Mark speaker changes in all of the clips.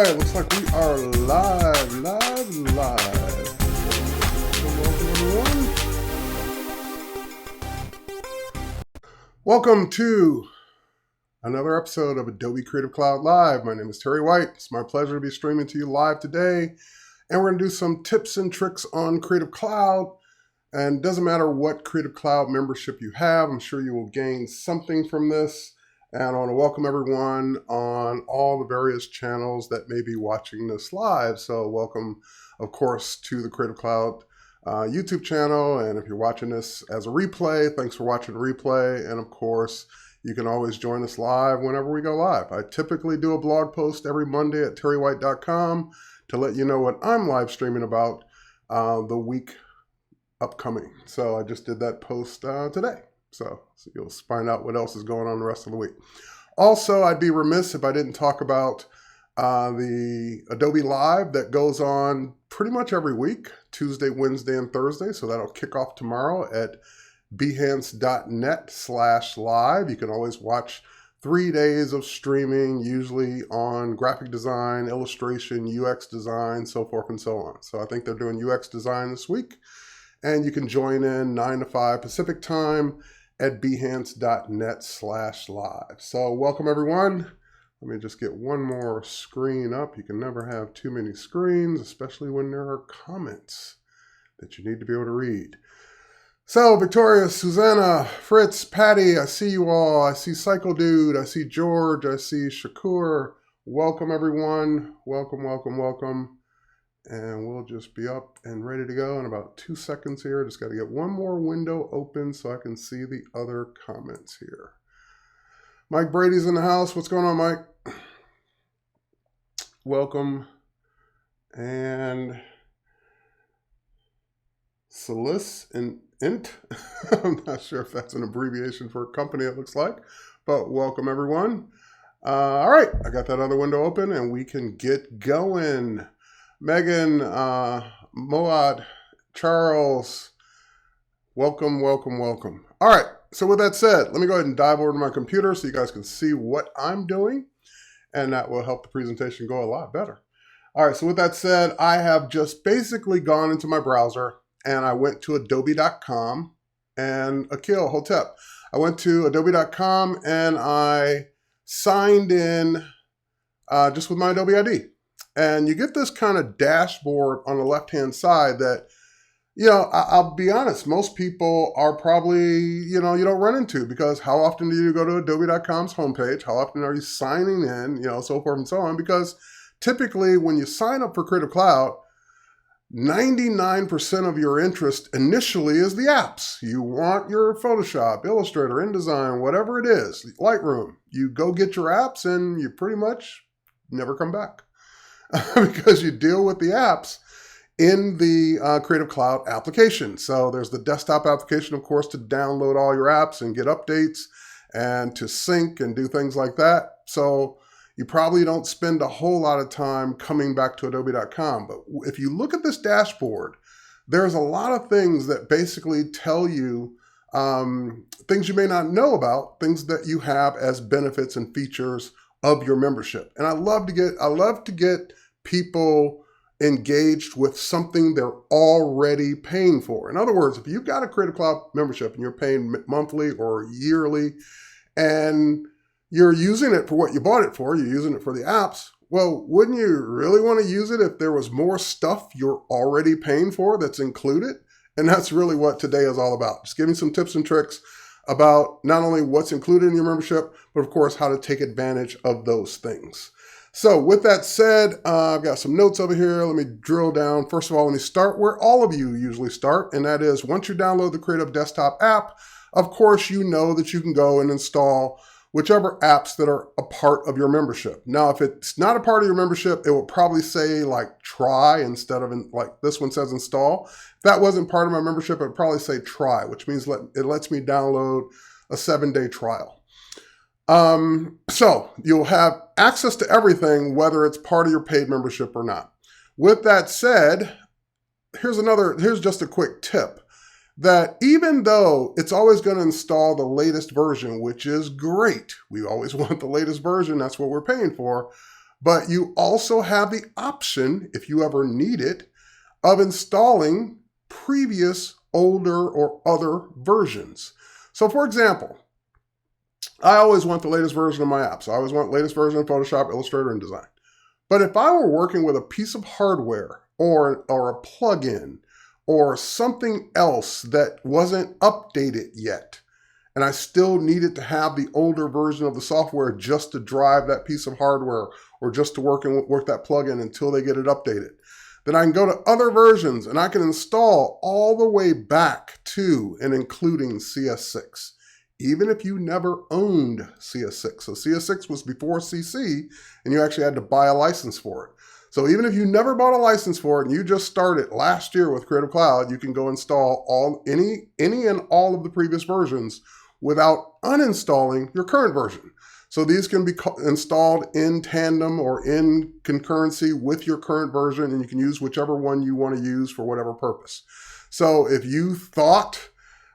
Speaker 1: right, looks like we are live. Welcome, everyone. Welcome to another episode of Adobe Creative Cloud Live. My name is Terry White. It's my pleasure to be streaming to you live today. And we're going to do some tips and tricks on Creative Cloud. And it doesn't matter what Creative Cloud membership you have, I'm sure you will gain something from this. And I want to welcome everyone on all the various channels that may be watching this live. So welcome, of course, to the Creative Cloud YouTube channel. And if you're watching this as a replay, thanks for watching the replay. And of course, you can always join us live whenever we go live. I typically do a blog post every Monday at terrywhite.com to let you know what I'm live streaming about the week upcoming. So I just did that post today. So you'll find out what else is going on the rest of the week. Also, I'd be remiss if I didn't talk about the Adobe Live that goes on pretty much every week, Tuesday, Wednesday, and Thursday. So that'll kick off tomorrow at behance.net/live. You can always watch 3 days of streaming, usually on graphic design, illustration, UX design, so forth and so on. So I think they're doing UX design this week. And you can join in 9 to 5 Pacific time at behance.net/live. So welcome, everyone. Let me just get one more screen up. You can never have too many screens, especially when there are comments that you need to be able to read. So Victoria, Susanna, Fritz, Patty, I see you all. I see Psycho Dude. I see George. I see Shakur. Welcome, everyone. Welcome. And we'll just be up and ready to go in about 2 seconds here. Just got to get one more window open so I can see the other comments here. Mike Brady's in the house. What's going on, Mike? Welcome. And Solis and Int. I'm not sure if that's an abbreviation for a company, it looks like. But welcome, everyone. All right, I got that other window open and we can get going. Megan, Moad, Charles, welcome. All right, so with that said, let me go ahead and dive over to my computer so you guys can see what I'm doing, and that will help the presentation go a lot better. All right, so with that said, I have just basically gone into my browser, and I went to adobe.com, and Akil, Hotep. I went to adobe.com, and I signed in just with my Adobe ID. And you get this kind of dashboard on the left-hand side that, I'll be honest, most people are probably, you don't run into, because how often do you go to Adobe.com's homepage? How often are you signing in, so forth and so on? Because typically when you sign up for Creative Cloud, 99% of your interest initially is the apps. You want your Photoshop, Illustrator, InDesign, whatever it is, Lightroom. You go get your apps and you pretty much never come back. Because you deal with the apps in the Creative Cloud application. So there's the desktop application, of course, to download all your apps and get updates and to sync and do things like that. So you probably don't spend a whole lot of time coming back to adobe.com. But if you look at this dashboard, there's a lot of things that basically tell you things you may not know about, things that you have as benefits and features of your membership. And I love to get people engaged with something they're already paying for. In other words, if you've got a Creative Cloud membership and you're paying monthly or yearly and you're using it for what you bought it for, you're using it for the apps, well, wouldn't you really want to use it if there was more stuff you're already paying for that's included? And that's really what today is all about. Just giving some tips and tricks about not only what's included in your membership, but of course, how to take advantage of those things. So with that said, I've got some notes over here. Let me drill down. First of all, let me start where all of you usually start, and that is once you download the Creative Desktop app, of course, you know that you can go and install whichever apps that are a part of your membership. Now, if it's not a part of your membership, it will probably say like try instead of like this one says install. If that wasn't part of my membership, it would probably say try, which means it lets me download a 7-day trial. So you'll have access to everything, whether it's part of your paid membership or not. With that said, here's just a quick tip that even though it's always going to install the latest version, which is great, we always want the latest version, that's what we're paying for. But you also have the option, if you ever need it, of installing previous older or other versions. So for example, I always want the latest version of my apps. I always want the latest version of Photoshop, Illustrator, InDesign. But if I were working with a piece of hardware or a plugin or something else that wasn't updated yet, and I still needed to have the older version of the software just to drive that piece of hardware or just to work that plugin until they get it updated, then I can go to other versions and I can install all the way back to and including CS6, even if you never owned CS6. So CS6 was before CC and you actually had to buy a license for it. So even if you never bought a license for it and you just started last year with Creative Cloud, you can go install any and all of the previous versions without uninstalling your current version. So these can be installed in tandem or in concurrency with your current version, and you can use whichever one you want to use for whatever purpose. So if you thought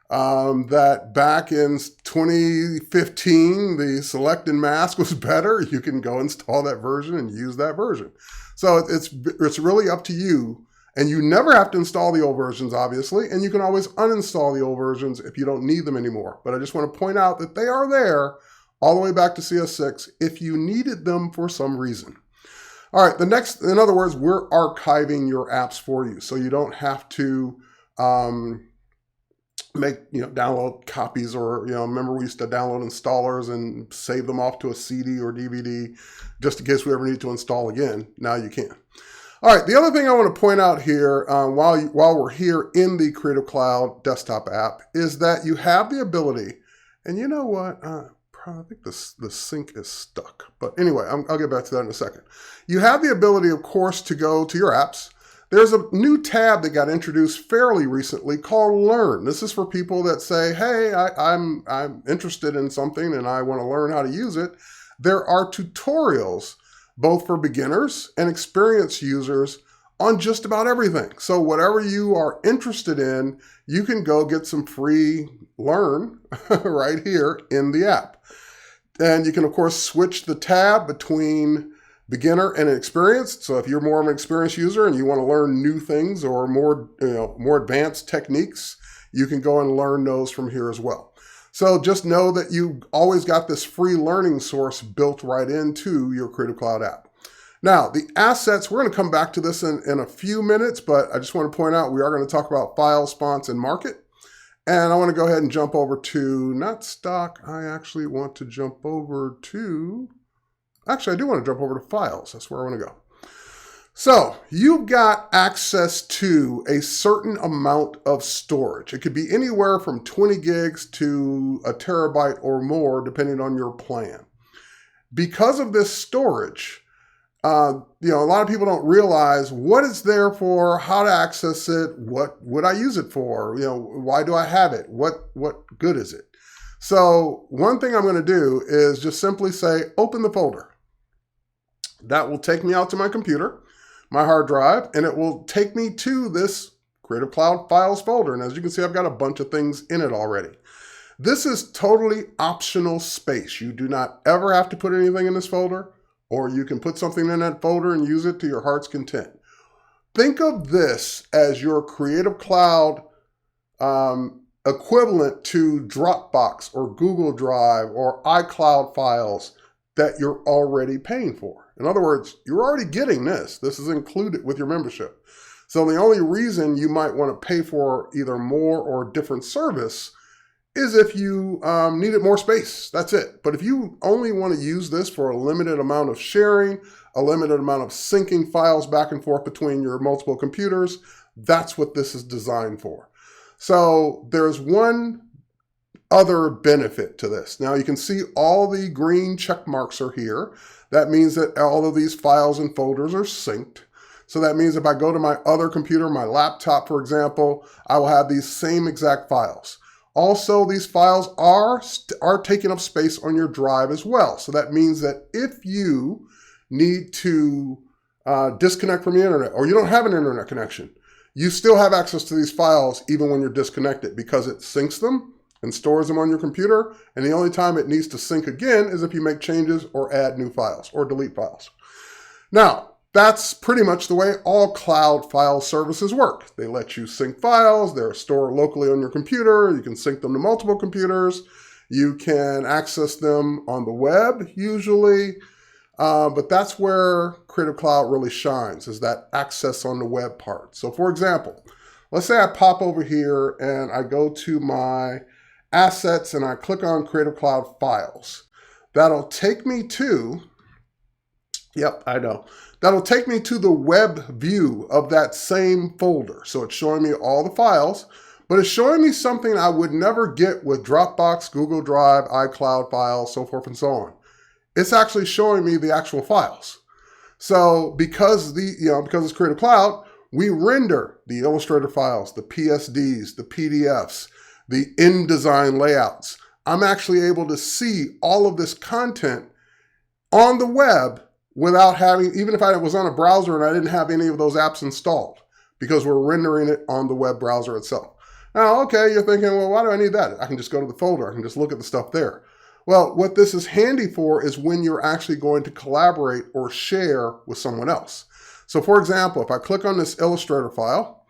Speaker 1: that back in 2015, the Select and Mask was better, you can go install that version and use that version. So it's really up to you. And you never have to install the old versions, obviously, and you can always uninstall the old versions if you don't need them anymore. But I just want to point out that they are there all the way back to CS6 if you needed them for some reason. All right, in other words, we're archiving your apps for you, so you don't have to download copies, or remember we used to download installers and save them off to a CD or DVD just in case we ever need to install again. Now you can. All right, the other thing I want to point out here while we're here in the Creative Cloud desktop app is that you have the ability, and you know what? I think the sync is stuck. But anyway, I'll get back to that in a second. You have the ability, of course, to go to your apps. There's a new tab that got introduced fairly recently called Learn. This is for people that say, hey, I'm interested in something and I want to learn how to use it. There are tutorials both for beginners and experienced users on just about everything. So whatever you are interested in, you can go get some free Learn right here in the app. And you can, of course, switch the tab between beginner and experienced. So if you're more of an experienced user and you want to learn new things or more advanced techniques, you can go and learn those from here as well. So just know that you always got this free learning source built right into your Creative Cloud app. Now, the assets, we're going to come back to this in a few minutes, but I just want to point out we are going to talk about File, Sponse, and Market. And I want to go ahead and jump over to, not stock, I actually want to jump over to, I do want to jump over to Files. That's where I want to go. So you've got access to a certain amount of storage. It could be anywhere from 20 gigs to a terabyte or more, depending on your plan. Because of this storage, a lot of people don't realize what it's there for, how to access it, what would I use it for, why do I have it, what good is it? So one thing I'm going to do is just simply say, open the folder. That will take me out to my computer, my hard drive, and it will take me to this Creative Cloud Files folder. And as you can see, I've got a bunch of things in it already. This is totally optional space. You do not ever have to put anything in this folder, or you can put something in that folder and use it to your heart's content. Think of this as your Creative Cloud equivalent to Dropbox or Google Drive or iCloud files that you're already paying for. In other words, you're already getting this. This is included with your membership. So the only reason you might want to pay for either more or a different service is if you needed more space. That's it. But if you only want to use this for a limited amount of sharing, a limited amount of syncing files back and forth between your multiple computers, that's what this is designed for. So there's one other benefit to this. Now you can see all the green check marks are here. That means that all of these files and folders are synced. So that means if I go to my other computer, my laptop, for example, I will have these same exact files. Also, these files are taking up space on your drive as well. So that means that if you need to disconnect from the internet, or you don't have an internet connection, you still have access to these files even when you're disconnected, because it syncs them and stores them on your computer. And the only time it needs to sync again is if you make changes or add new files or delete files. Now, that's pretty much the way all cloud file services work. They let you sync files. They're stored locally on your computer. You can sync them to multiple computers. You can access them on the web usually. But that's where Creative Cloud really shines, is that access on the web part. So for example, let's say I pop over here and I go to my assets and I click on Creative Cloud Files. That'll take me to, yep, I know. That'll take me to the web view of that same folder. So it's showing me all the files, but it's showing me something I would never get with Dropbox, Google Drive, iCloud files, so forth and so on. It's actually showing me the actual files. So because it's Creative Cloud, we render the Illustrator files, the PSDs, the PDFs, the InDesign layouts. I'm actually able to see all of this content on the web without having, even if I was on a browser and I didn't have any of those apps installed, because we're rendering it on the web browser itself. Now, okay, you're thinking, well, why do I need that? I can just go to the folder. I can just look at the stuff there. Well, what this is handy for is when you're actually going to collaborate or share with someone else. So for example, if I click on this Illustrator file,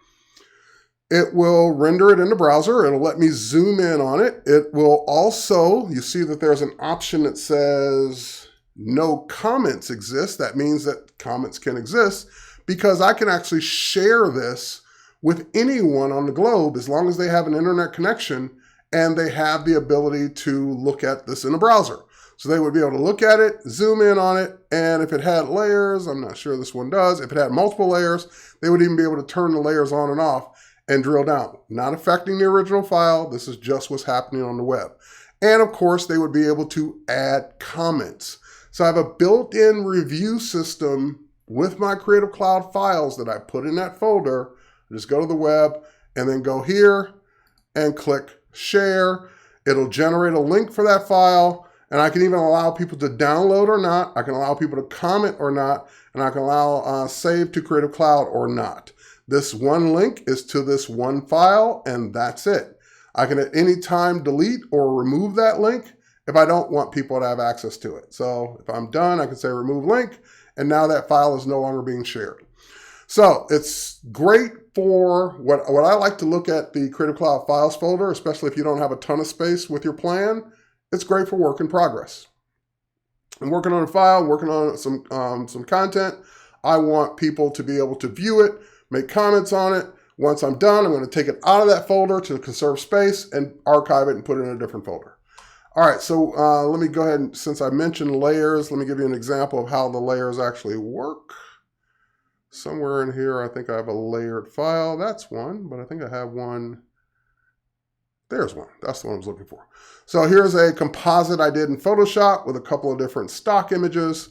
Speaker 1: it will render it in the browser. It'll let me zoom in on it. It will also, you see that there's an option that says no comments exist. That means that comments can exist because I can actually share this with anyone on the globe as long as they have an internet connection and they have the ability to look at this in a browser. So they would be able to look at it, zoom in on it, and if it had layers, I'm not sure this one does, if it had multiple layers, they would even be able to turn the layers on and off and drill down. Not affecting the original file, this is just what's happening on the web. And of course, they would be able to add comments. So I have a built-in review system with my Creative Cloud files that I put in that folder. I just go to the web and then go here and click share. It'll generate a link for that file, and I can even allow people to download or not. I can allow people to comment or not, and I can allow save to Creative Cloud or not. This one link is to this one file, and that's it. I can at any time delete or remove that link if I don't want people to have access to it. So if I'm done, I can say remove link, and now that file is no longer being shared. So it's great for what I like to look at the Creative Cloud Files folder, especially if you don't have a ton of space with your plan. It's great for work in progress. I'm working on a file, working on some content. I want people to be able to view it, make comments on it. Once I'm done, I'm going to take it out of that folder to conserve space and archive it and put it in a different folder. All right, so let me go ahead and, since I mentioned layers, let me give you an example of how the layers actually work. Somewhere in here, I think I have a layered file. That's one, but I think I have one. There's one. That's the one I was looking for. So here's a composite I did in Photoshop with a couple of different stock images.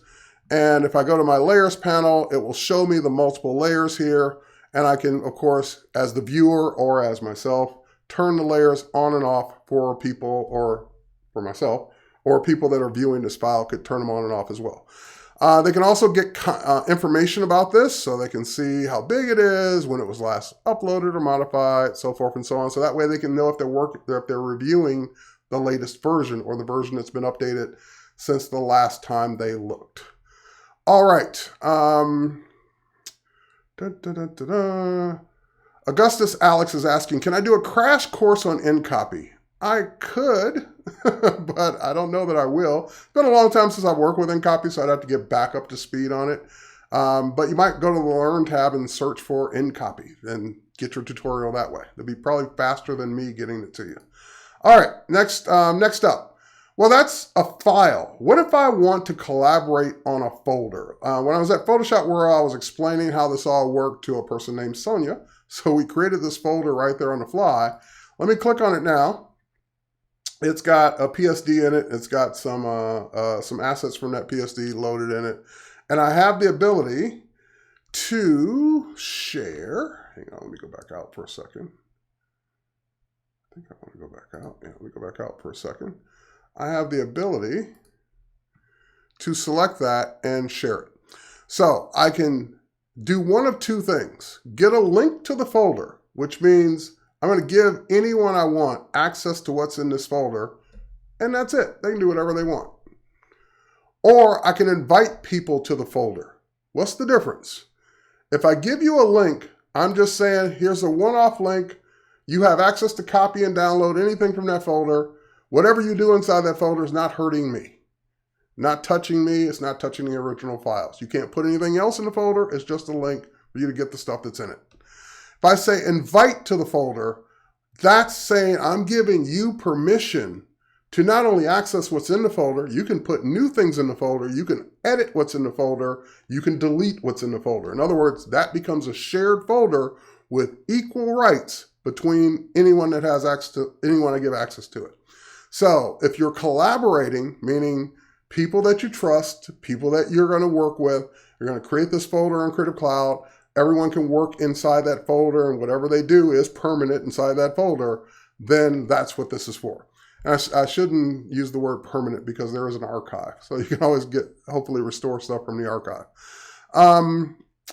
Speaker 1: And if I go to my layers panel, it will show me the multiple layers here. And I can, of course, as the viewer or as myself, turn the layers on and off for people, or for myself, or people that are viewing this file could turn them on and off as well. They can also get information about this, so they can see how big it is, when it was last uploaded or modified, so forth and so on. So that way they can know if they're reviewing the latest version or the version that's been updated since the last time they looked. All right. Augustus Alex is asking, can I do a crash course on InCopy? I could, but I don't know that I will. It's been a long time since I've worked with InCopy, so I'd have to get back up to speed on it. But you might go to the Learn tab and search for InCopy and get your tutorial that way. It'll be probably faster than me getting it to you. All right, next up. Well, that's a file. What if I want to collaborate on a folder? When I was at Photoshop World, I was explaining how this all worked to a person named Sonia. So we created this folder right there on the fly. Let me click on it now. It's got a PSD in it. It's got some assets from that PSD loaded in it. And I have the ability to share. Hang on, let me go back out for a second. I think I want to go back out. Yeah, let me go back out for a second. I have the ability to select that and share it. So I can do one of two things. Get a link to the folder, which means I'm going to give anyone I want access to what's in this folder, and that's it. They can do whatever they want. Or I can invite people to the folder, What's the difference? If I give you a link, I'm just saying, here's a one-off link. You have access to copy and download anything from that folder. Whatever you do inside that folder is not hurting me, not touching me. It's not touching the original files. You can't put anything else in the folder. It's just a link for you to get the stuff that's in it. If I say invite to the folder, that's saying I'm giving you permission to not only access what's in the folder, you can put new things in the folder, you can edit what's in the folder, you can delete what's in the folder. In other words, that becomes a shared folder with equal rights between anyone that has access to, anyone I give access to it. So if you're collaborating, meaning people that you trust, people that you're going to work with, you're going to create this folder in Creative Cloud, everyone can work inside that folder and whatever they do is permanent inside that folder, then that's what this is for. I shouldn't use the word permanent because there is an archive. So you can always hopefully restore stuff from the archive.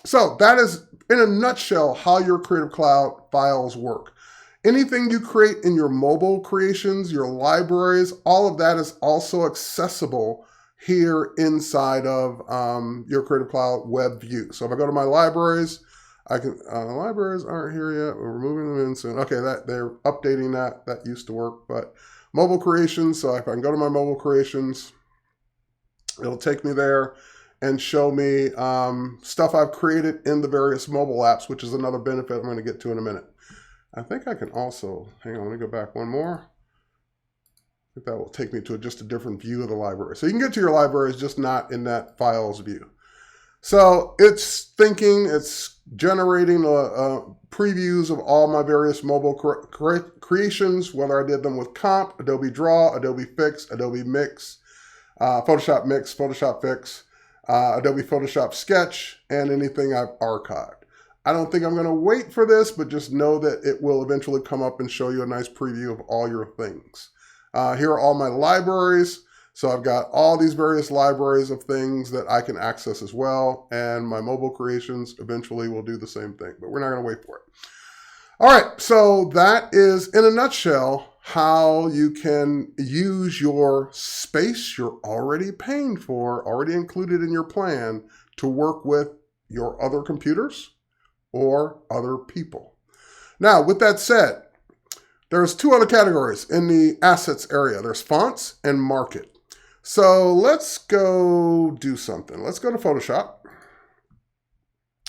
Speaker 1: So that is, in a nutshell, how your Creative Cloud files work. Anything you create in your mobile creations, your libraries, all of that is also accessible here inside of your Creative Cloud web view. So if I go to my libraries, I can, libraries aren't here yet. We're moving them in soon. Okay, they're updating that. That used to work, but mobile creations. So if I can go to my mobile creations, it'll take me there and show me stuff I've created in the various mobile apps, which is another benefit I'm going to get to in a minute. I think I can also, hang on, let me go back one more. I think that will take me to just a different view of the library. So you can get to your libraries, just not in that files view. So it's thinking, it's generating previews of all my various mobile creations, whether I did them with Comp, Adobe Draw, Adobe Fix, Adobe Mix, Photoshop Mix, Photoshop Fix, Adobe Photoshop Sketch, and anything I've archived. I don't think I'm going to wait for this, but just know that it will eventually come up and show you a nice preview of all your things. Here are all my libraries. So I've got all these various libraries of things that I can access as well. And my mobile creations eventually will do the same thing, but we're not going to wait for it. All right, so that is, in a nutshell, how you can use your space you're already paying for, already included in your plan, to work with your other computers or other people. Now, with that said, there's two other categories in the assets area. There's fonts and market. So let's go do something. Let's go to Photoshop.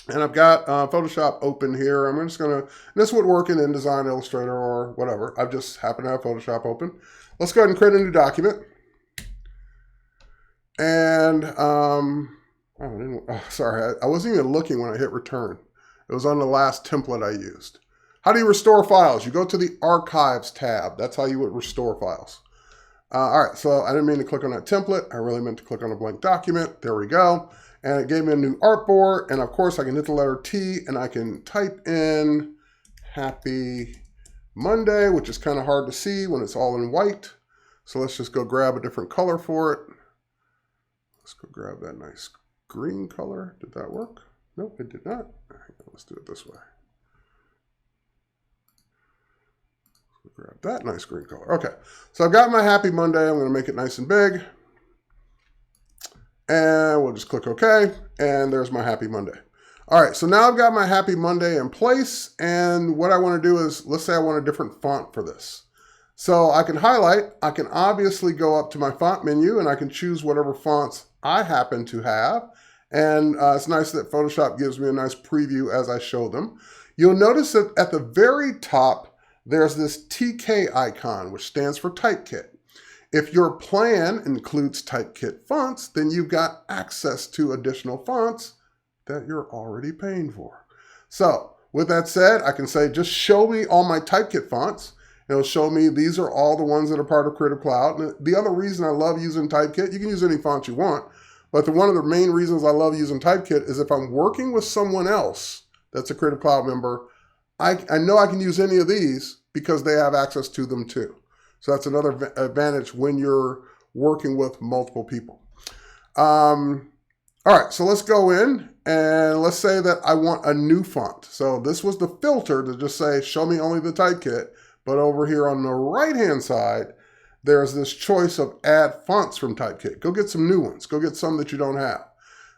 Speaker 1: And I've got Photoshop open here. I'm just going to, this would work in InDesign, Illustrator, or whatever. I just happen to have Photoshop open. Let's go ahead and create a new document. And, sorry, I wasn't even looking when I hit return. It was on the last template I used. How do you restore files? You go to the Archives tab. That's how you would restore files. All right, so I didn't mean to click on that template. I really meant to click on a blank document. There we go. And it gave me a new artboard. And of course, I can hit the letter T and I can type in Happy Monday, which is kind of hard to see when it's all in white. So let's just go grab a different color for it. Let's go grab that nice green color. Did that work? Nope, it did not. Let's do it this way. Grab that nice green color. Okay, so I've got my Happy Monday. I'm going to make it nice and big. And we'll just click OK. And there's my Happy Monday. All right, so now I've got my Happy Monday in place. And what I want to do is, let's say I want a different font for this. So I can highlight. I can obviously go up to my font menu and I can choose whatever fonts I happen to have. And it's nice that Photoshop gives me a nice preview as I show them. You'll notice that at the very top, there's this TK icon, which stands for Typekit. If your plan includes Typekit fonts, then you've got access to additional fonts that you're already paying for. So with that said, I can say, just show me all my Typekit fonts. It'll show me these are all the ones that are part of Creative Cloud. And the other reason I love using Typekit, you can use any font you want, but one of the main reasons I love using Typekit is if I'm working with someone else that's a Creative Cloud member, I know I can use any of these because they have access to them too. So that's another advantage when you're working with multiple people. All right, so let's go in and let's say that I want a new font. So this was the filter to just say, show me only the Typekit. But over here on the right-hand side, there's this choice of add fonts from Typekit. Go get some new ones. Go get some that you don't have.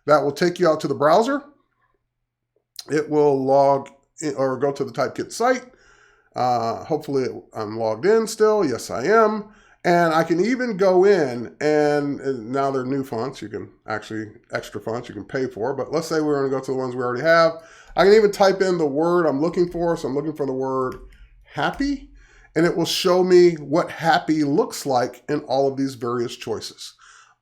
Speaker 1: That will take you out to the browser. It will log in, or go to the Typekit site. Hopefully I'm logged in still. Yes, I am. And I can even go in and now they're new fonts. You can actually, extra fonts you can pay for. But let's say we're going to go to the ones we already have. I can even type in the word I'm looking for. So I'm looking for the word happy. And it will show me what happy looks like in all of these various choices.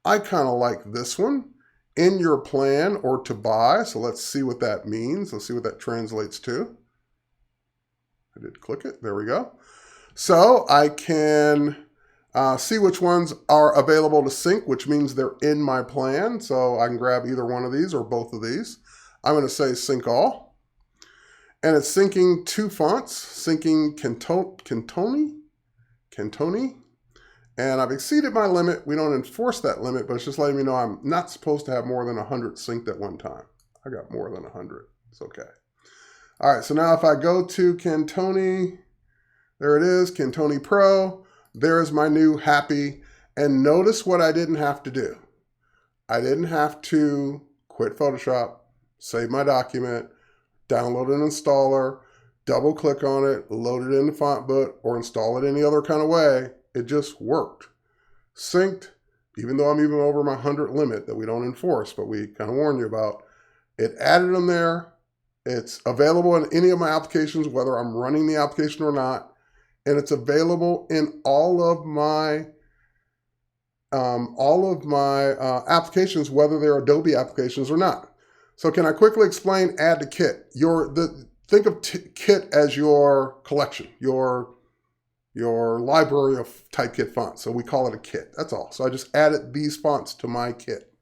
Speaker 1: I kind of like this one, in your plan or to buy. So let's see what that means. Let's see what that translates to. I did click it. There we go. So I can see which ones are available to sync, which means they're in my plan. So I can grab either one of these or both of these. I'm going to say sync all. And it's syncing two fonts, syncing Cantoni. And I've exceeded my limit. We don't enforce that limit, but it's just letting me know I'm not supposed to have more than 100 synced at one time. I got more than 100. It's okay. All right, so now if I go to Cantoni, there it is, Cantoni Pro. There's my new happy. And notice what I didn't have to do. I didn't have to quit Photoshop, save my document, download an installer, double click on it, load it in the font book, or install it any other kind of way. It just worked. Synced, even though I'm even over my 100 limit that we don't enforce, but we kind of warn you about. It added them there. It's available in any of my applications, whether I'm running the application or not. And it's available in all of my applications, whether they're Adobe applications or not. So can I quickly explain add to kit? Think of kit as your collection, your library of Typekit fonts. So we call it a kit. That's all. So I just added these fonts to my kit.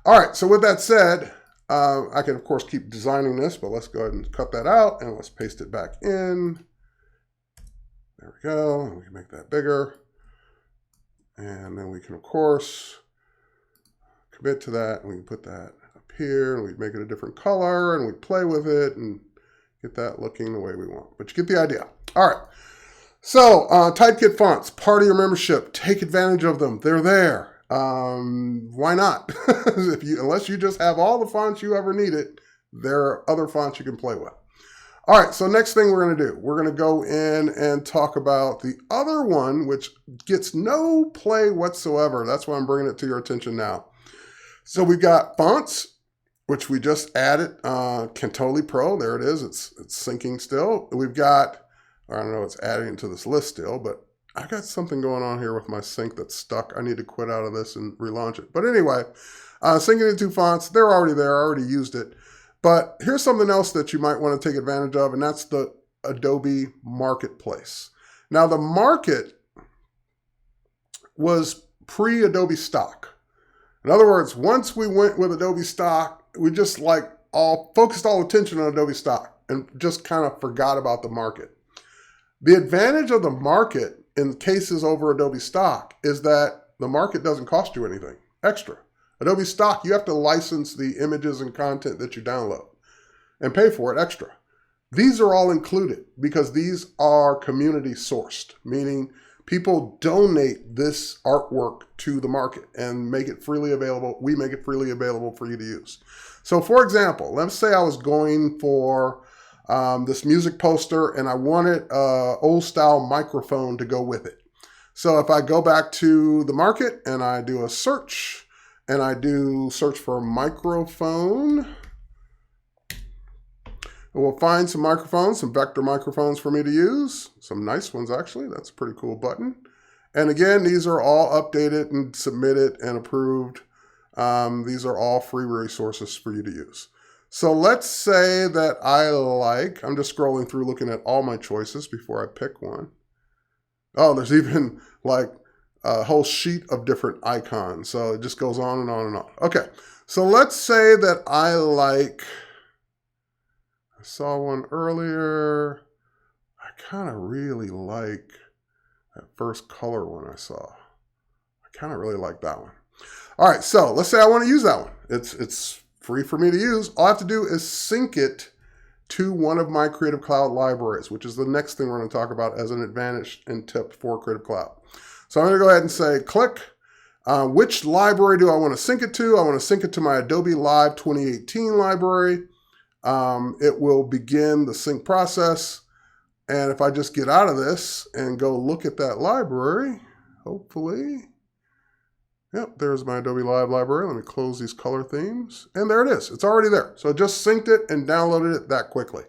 Speaker 1: All right. So with that said, I can of course keep designing this, but let's go ahead and cut that out and let's paste it back in. There we go. And we can make that bigger. And then we can of course commit to that, and we can put that up here, and we make it a different color, and we play with it and get that looking the way we want. But you get the idea. All right. So Typekit fonts, part of your membership. Take advantage of them. They're there. Why not? Unless you just have all the fonts you ever needed, there are other fonts you can play with. All right, so next thing we're going to do, we're going to go in and talk about the other one, which gets no play whatsoever. That's why I'm bringing it to your attention now. So we've got fonts, which we just added, Cantoli Pro. There it is. It's syncing still. We've got, I don't know, it's adding to this list still, but I got something going on here with my sync that's stuck. I need to quit out of this and relaunch it. But anyway, syncing the two fonts, they're already there. I already used it. But here's something else that you might want to take advantage of, and that's the Adobe Marketplace. Now, the Market was pre-Adobe Stock. In other words, once we went with Adobe Stock, we just focused all attention on Adobe Stock and just kind of forgot about the Market. The advantage of the Market in cases over Adobe Stock is that the Market doesn't cost you anything extra. Adobe Stock, you have to license the images and content that you download and pay for it extra. These are all included because these are community sourced, meaning people donate this artwork to the Market and make it freely available. We make it freely available for you to use. So for example, let's say I was going for this music poster and I wanted an old style microphone to go with it. So if I go back to the Market and I do a search, and I do search for microphone, we'll find some microphones, some vector microphones for me to use. Some nice ones, actually. That's a pretty cool button. And again, these are all updated and submitted and approved. These are all free resources for you to use. So let's say that I'm just scrolling through looking at all my choices before I pick one. Oh, there's even a whole sheet of different icons. So it just goes on and on and on. Okay, so let's say that I saw one earlier. I kind of really like that first color one I saw. I kind of really like that one. All right, so let's say I want to use that one. It's free for me to use. All I have to do is sync it to one of my Creative Cloud libraries, which is the next thing we're going to talk about as an advantage and tip for Creative Cloud. So I'm going to go ahead and say click. Which library do I want to sync it to? I want to sync it to my Adobe Live 2018 library. It will begin the sync process. And if I just get out of this and go look at that library, hopefully, yep, there's my Adobe Live library. Let me close these color themes. And there it is. It's already there. So I just synced it and downloaded it that quickly.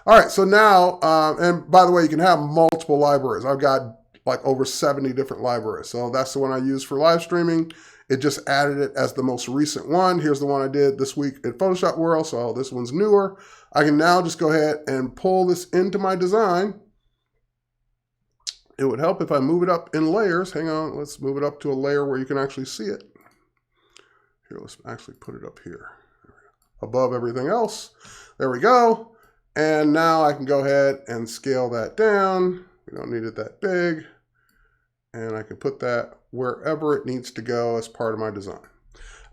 Speaker 1: All right, so now, and by the way, you can have multiple libraries. I've got like over 70 different libraries. So that's the one I use for live streaming. It just added it as the most recent one. Here's the one I did this week at Photoshop World. So this one's newer. I can now just go ahead and pull this into my design. It would help if I move it up in layers. Hang on, let's move it up to a layer where you can actually see it. Here, let's actually put it up here, above everything else. There we go. And now I can go ahead and scale that down. We don't need it that big. And I can put that wherever it needs to go as part of my design.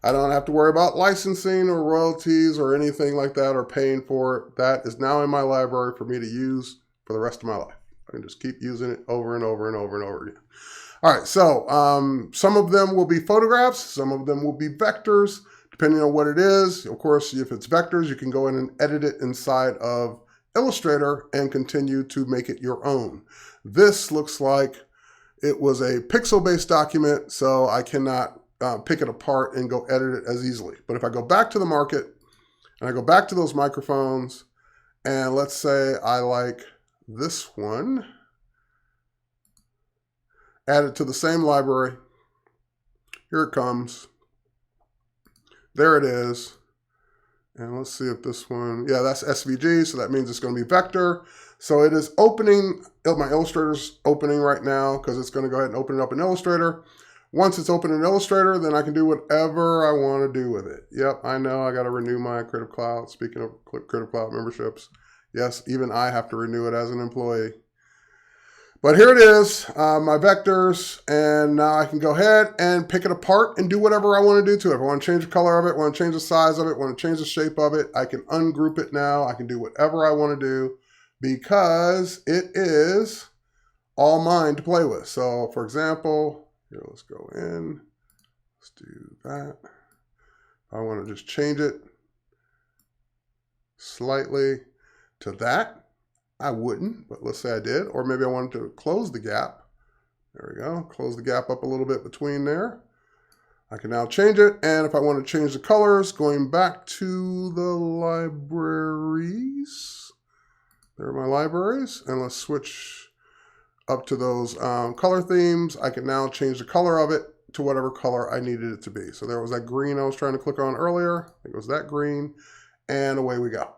Speaker 1: I don't have to worry about licensing or royalties or anything like that or paying for it. That is now in my library for me to use for the rest of my life. I can just keep using it over and over and over and over again. All right, so some of them will be photographs. Some of them will be vectors, depending on what it is. Of course, if it's vectors, you can go in and edit it inside of Illustrator and continue to make it your own. This looks like it was a pixel-based document, so I cannot pick it apart and go edit it as easily. But if I go back to the market and I go back to those microphones, and let's say I like this one, add it to the same library. Here it comes. There it is. And let's see if this one, yeah, that's SVG, so that means it's going to be vector. So it is opening, my Illustrator's opening right now because it's going to go ahead and open it up in Illustrator. Once it's open in Illustrator, then I can do whatever I want to do with it. Yep, I know I got to renew my Creative Cloud. Speaking of Creative Cloud memberships, yes, even I have to renew it as an employee. But here it is, my vectors, and now I can go ahead and pick it apart and do whatever I want to do to it. If I want to change the color of it, want to change the size of it, want to change the shape of it, I can ungroup it now. I can do whatever I want to do because it is all mine to play with. So for example, here, let's go in, let's do that. I want to just change it slightly to that. I wouldn't, but let's say I did. Or maybe I wanted to close the gap. There we go. Close the gap up a little bit between there. I can now change it. And if I want to change the colors, going back to the libraries. There are my libraries. And let's switch up to those color themes. I can now change the color of it to whatever color I needed it to be. So there was that green I was trying to click on earlier. I think it was that green. And away we go.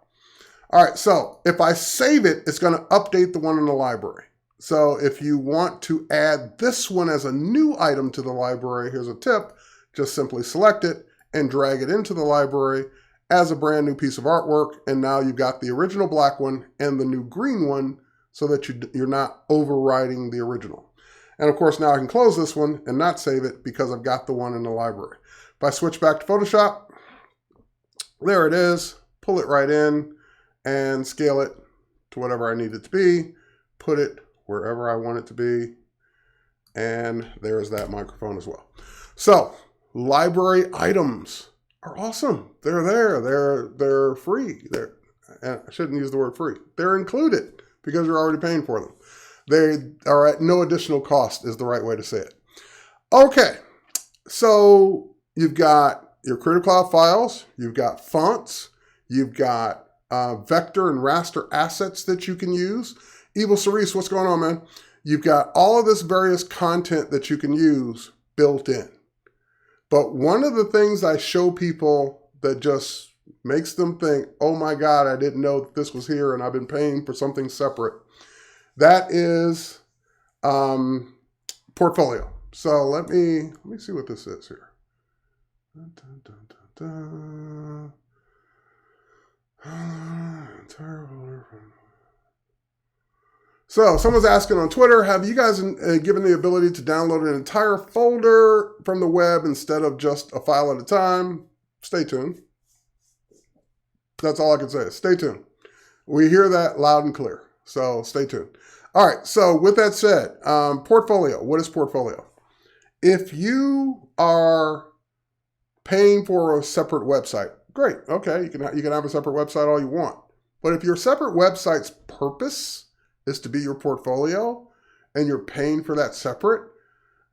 Speaker 1: All right, so if I save it, it's going to update the one in the library. So if you want to add this one as a new item to the library, here's a tip. Just simply select it and drag it into the library as a brand new piece of artwork. And now you've got the original black one and the new green one so that you're not overriding the original. And of course, now I can close this one and not save it because I've got the one in the library. If I switch back to Photoshop, there it is. Pull it right in and scale it to whatever I need it to be, put it wherever I want it to be, and there's that microphone as well. So, library items are awesome. They're there. They're free. I shouldn't use the word free. They're included because you're already paying for them. They are at no additional cost is the right way to say it. Okay, so you've got your Creative Cloud files, you've got fonts, you've got vector and raster assets that you can use. Evil Cerise, what's going on, man? You've got all of this various content that you can use built in. But one of the things I show people that just makes them think, oh my God, I didn't know that this was here and I've been paying for something separate. That is Portfolio. So let me see what this is here. Dun, dun, dun, dun, dun. So someone's asking on Twitter, have you guys given the ability to download an entire folder from the web instead of just a file at a time? Stay tuned. That's all I can say. Stay tuned. We hear that loud and clear. So stay tuned. All right. So with that said, Portfolio. What is Portfolio? If you are paying for a separate website, great. Okay, you can have a separate website all you want. But if your separate website's purpose is to be your portfolio and you're paying for that separate,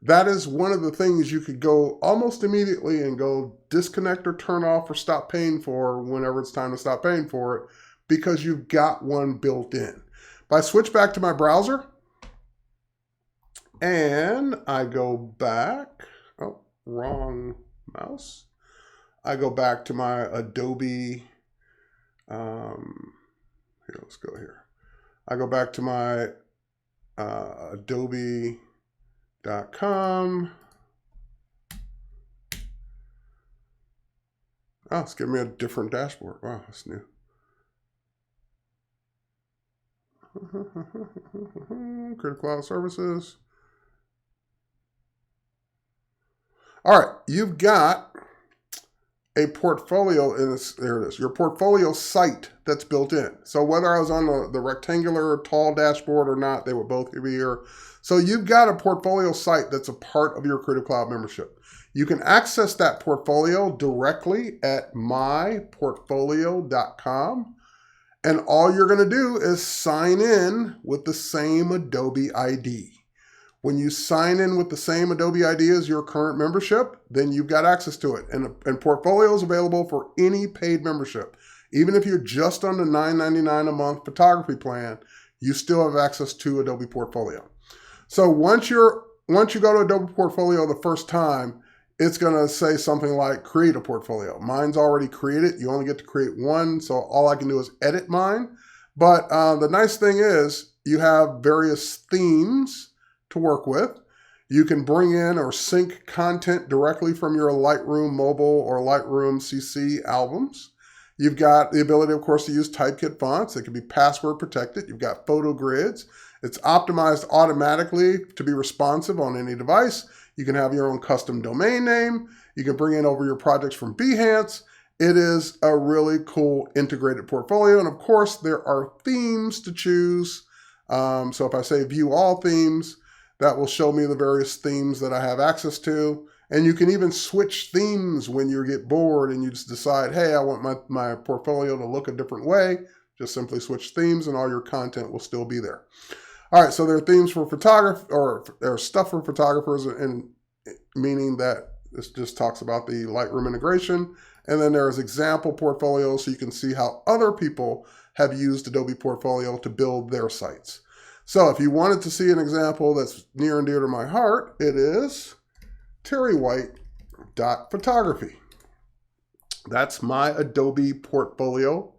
Speaker 1: that is one of the things you could go almost immediately and go disconnect or turn off or stop paying for whenever it's time to stop paying for it, because you've got one built in. If I switch back to my browser and I go back, oh, wrong mouse. I go back to my Adobe, here, let's go here. I go back to my Adobe.com. Oh, it's giving me a different dashboard. Wow, that's new. Creative Cloud Services. All right, you've got a portfolio in this. There it is. Your portfolio site that's built in. So whether I was on the rectangular tall dashboard or not, they would both be here. So you've got a portfolio site that's a part of your Creative Cloud membership. You can access that portfolio directly at myportfolio.com. And all you're going to do is sign in with the same Adobe ID. When you sign in with the same Adobe ID as your current membership, then you've got access to it. And Portfolio is available for any paid membership. Even if you're just on the $9.99 a month photography plan, you still have access to Adobe Portfolio. So once you go to Adobe Portfolio the first time, it's going to say something like create a portfolio. Mine's already created. You only get to create one, so all I can do is edit mine. But the nice thing is you have various themes to work with. You can bring in or sync content directly from your Lightroom Mobile or Lightroom CC albums. You've got the ability, of course, to use Typekit fonts. They can be password protected. You've got photo grids. It's optimized automatically to be responsive on any device. You can have your own custom domain name. You can bring in over your projects from Behance. It is a really cool integrated portfolio. And of course, there are themes to choose. So if I say view all themes, that will show me the various themes that I have access to. And you can even switch themes when you get bored and you just decide, hey, I want my portfolio to look a different way. Just simply switch themes and all your content will still be there. All right, so there are themes for photographers, or there's stuff for photographers, and meaning that this just talks about the Lightroom integration. And then there's example portfolios, so you can see how other people have used Adobe Portfolio to build their sites. So if you wanted to see an example that's near and dear to my heart, it is terrywhite.photography. That's my Adobe portfolio.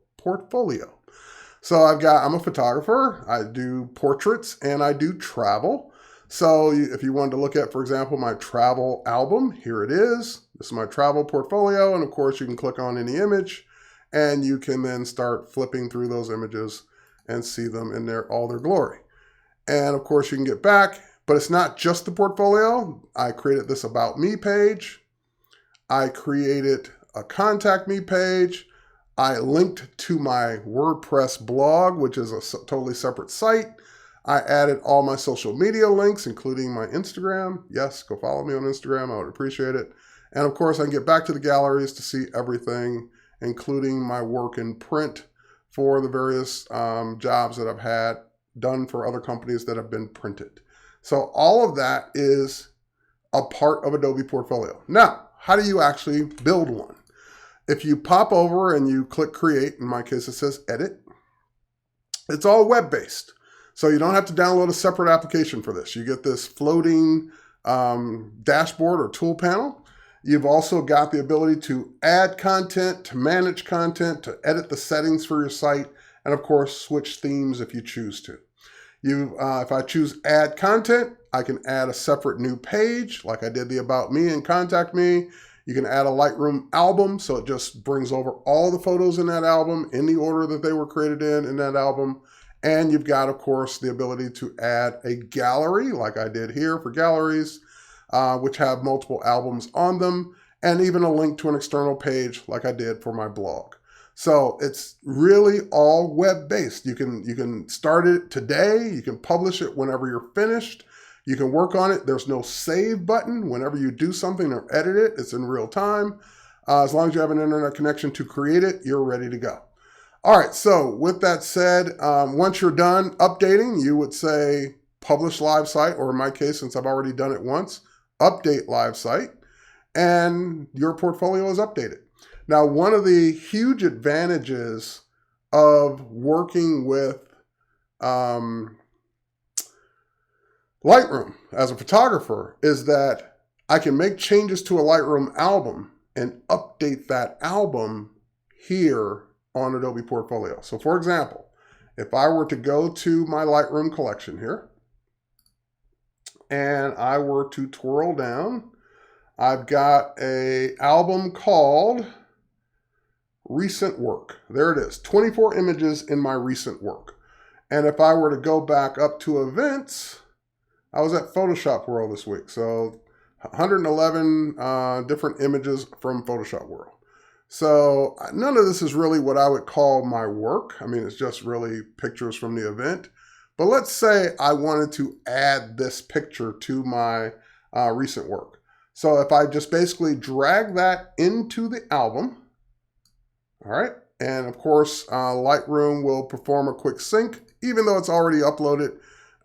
Speaker 1: So I'm a photographer. I do portraits and I do travel. So if you wanted to look at, for example, my travel album, here it is. This is my travel portfolio. And of course, you can click on any image and you can then start flipping through those images and see them in all their glory. And of course, you can get back, but it's not just the portfolio. I created this About Me page. I created a Contact Me page. I linked to my WordPress blog, which is a totally separate site. I added all my social media links, including my Instagram. Yes, go follow me on Instagram. I would appreciate it. And of course, I can get back to the galleries to see everything, including my work in print for the various jobs that I've had done for other companies that have been printed. So all of that is a part of Adobe Portfolio. Now, how do you actually build one? If you pop over and you click create, in my case it says edit, it's all web-based. So you don't have to download a separate application for this. You get this floating dashboard or tool panel. You've also got the ability to add content, to manage content, to edit the settings for your site, and of course, switch themes if you choose to. If I choose add content, I can add a separate new page, like I did the About Me and Contact Me. You can add a Lightroom album, so it just brings over all the photos in that album in the order that they were created in that album. And you've got, of course, the ability to add a gallery, like I did here for galleries, which have multiple albums on them, and even a link to an external page, like I did for my blog. So it's really all web-based. You can start it today. You can publish it whenever you're finished. You can work on it. There's no save button. Whenever you do something or edit it, it's in real time. As long as you have an internet connection to create it, you're ready to go. All right, so with that said, once you're done updating, you would say publish live site, or in my case, since I've already done it once, update live site, and your portfolio is updated. Now, one of the huge advantages of working with Lightroom as a photographer is that I can make changes to a Lightroom album and update that album here on Adobe Portfolio. So for example, if I were to go to my Lightroom collection here and I were to twirl down, I've got an album called Recent Work. There it is, 24 images in my recent work. And if I were to go back up to events, I was at Photoshop World this week. So 111 different images from Photoshop World. So none of this is really what I would call my work. I mean, it's just really pictures from the event. But let's say I wanted to add this picture to my recent work. So if I just basically drag that into the album, all right, and of course, Lightroom will perform a quick sync, even though it's already uploaded.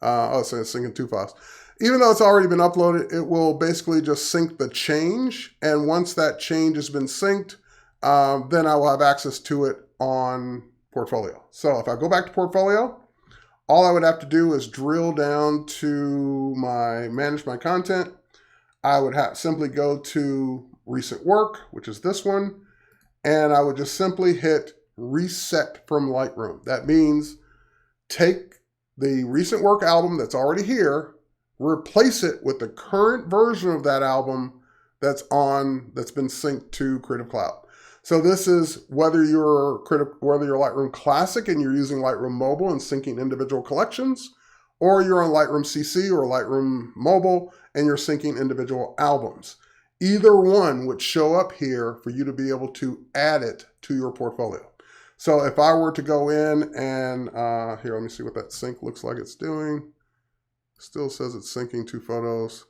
Speaker 1: It's syncing 2 files. Even though it's already been uploaded, it will basically just sync the change. And once that change has been synced, then I will have access to it on Portfolio. So if I go back to Portfolio, all I would have to do is drill down to manage my content. I would simply go to recent work, which is this one, and I would just simply hit reset from Lightroom. That means take the recent work album that's already here, replace it with the current version of that album that's been synced to Creative Cloud. So this is whether you're Lightroom Classic and you're using Lightroom Mobile and syncing individual collections, or you're on Lightroom CC or Lightroom Mobile and you're syncing individual albums. Either one would show up here for you to be able to add it to your portfolio. So if I were to go in and, here, let me see what that sync looks like it's doing. Still says it's syncing 2 photos.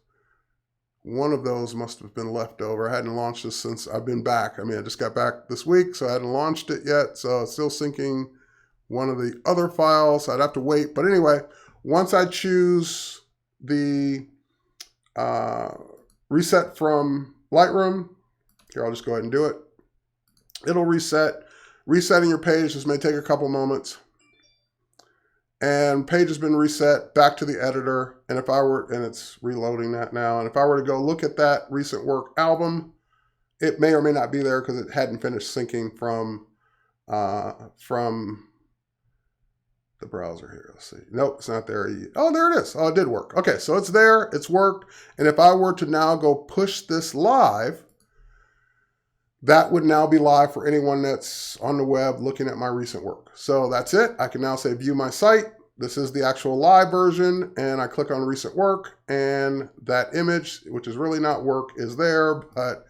Speaker 1: One of those must have been left over. I hadn't launched this since I've been back. I mean, I just got back this week, so I hadn't launched it yet. So it's still syncing one of the other files. I'd have to wait. But anyway, once I choose the reset from Lightroom, here, I'll just go ahead and do it. It'll reset. Resetting your page, this may take a couple moments. And page has been reset back to the editor. And it's reloading that now. And if I were to go look at that recent work album, it may or may not be there because it hadn't finished syncing from the browser here. Let's see. Nope, it's not there yet. Oh, there it is. Oh, it did work. Okay, so it's there. It's worked. And if I were to now go push this live, that would now be live for anyone that's on the web looking at my recent work. So that's it. I can now say view my site. This is the actual live version, and I click on recent work, and that image, which is really not work, is there. But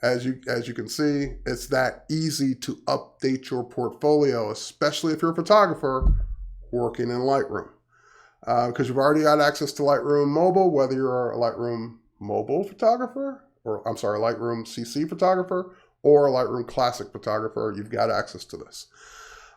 Speaker 1: as you can see, it's that easy to update your portfolio, especially if you're a photographer working in Lightroom. Because you've already got access to Lightroom Mobile, whether you're a Lightroom Mobile photographer, or I'm sorry, Lightroom CC photographer, or a Lightroom Classic photographer, you've got access to this.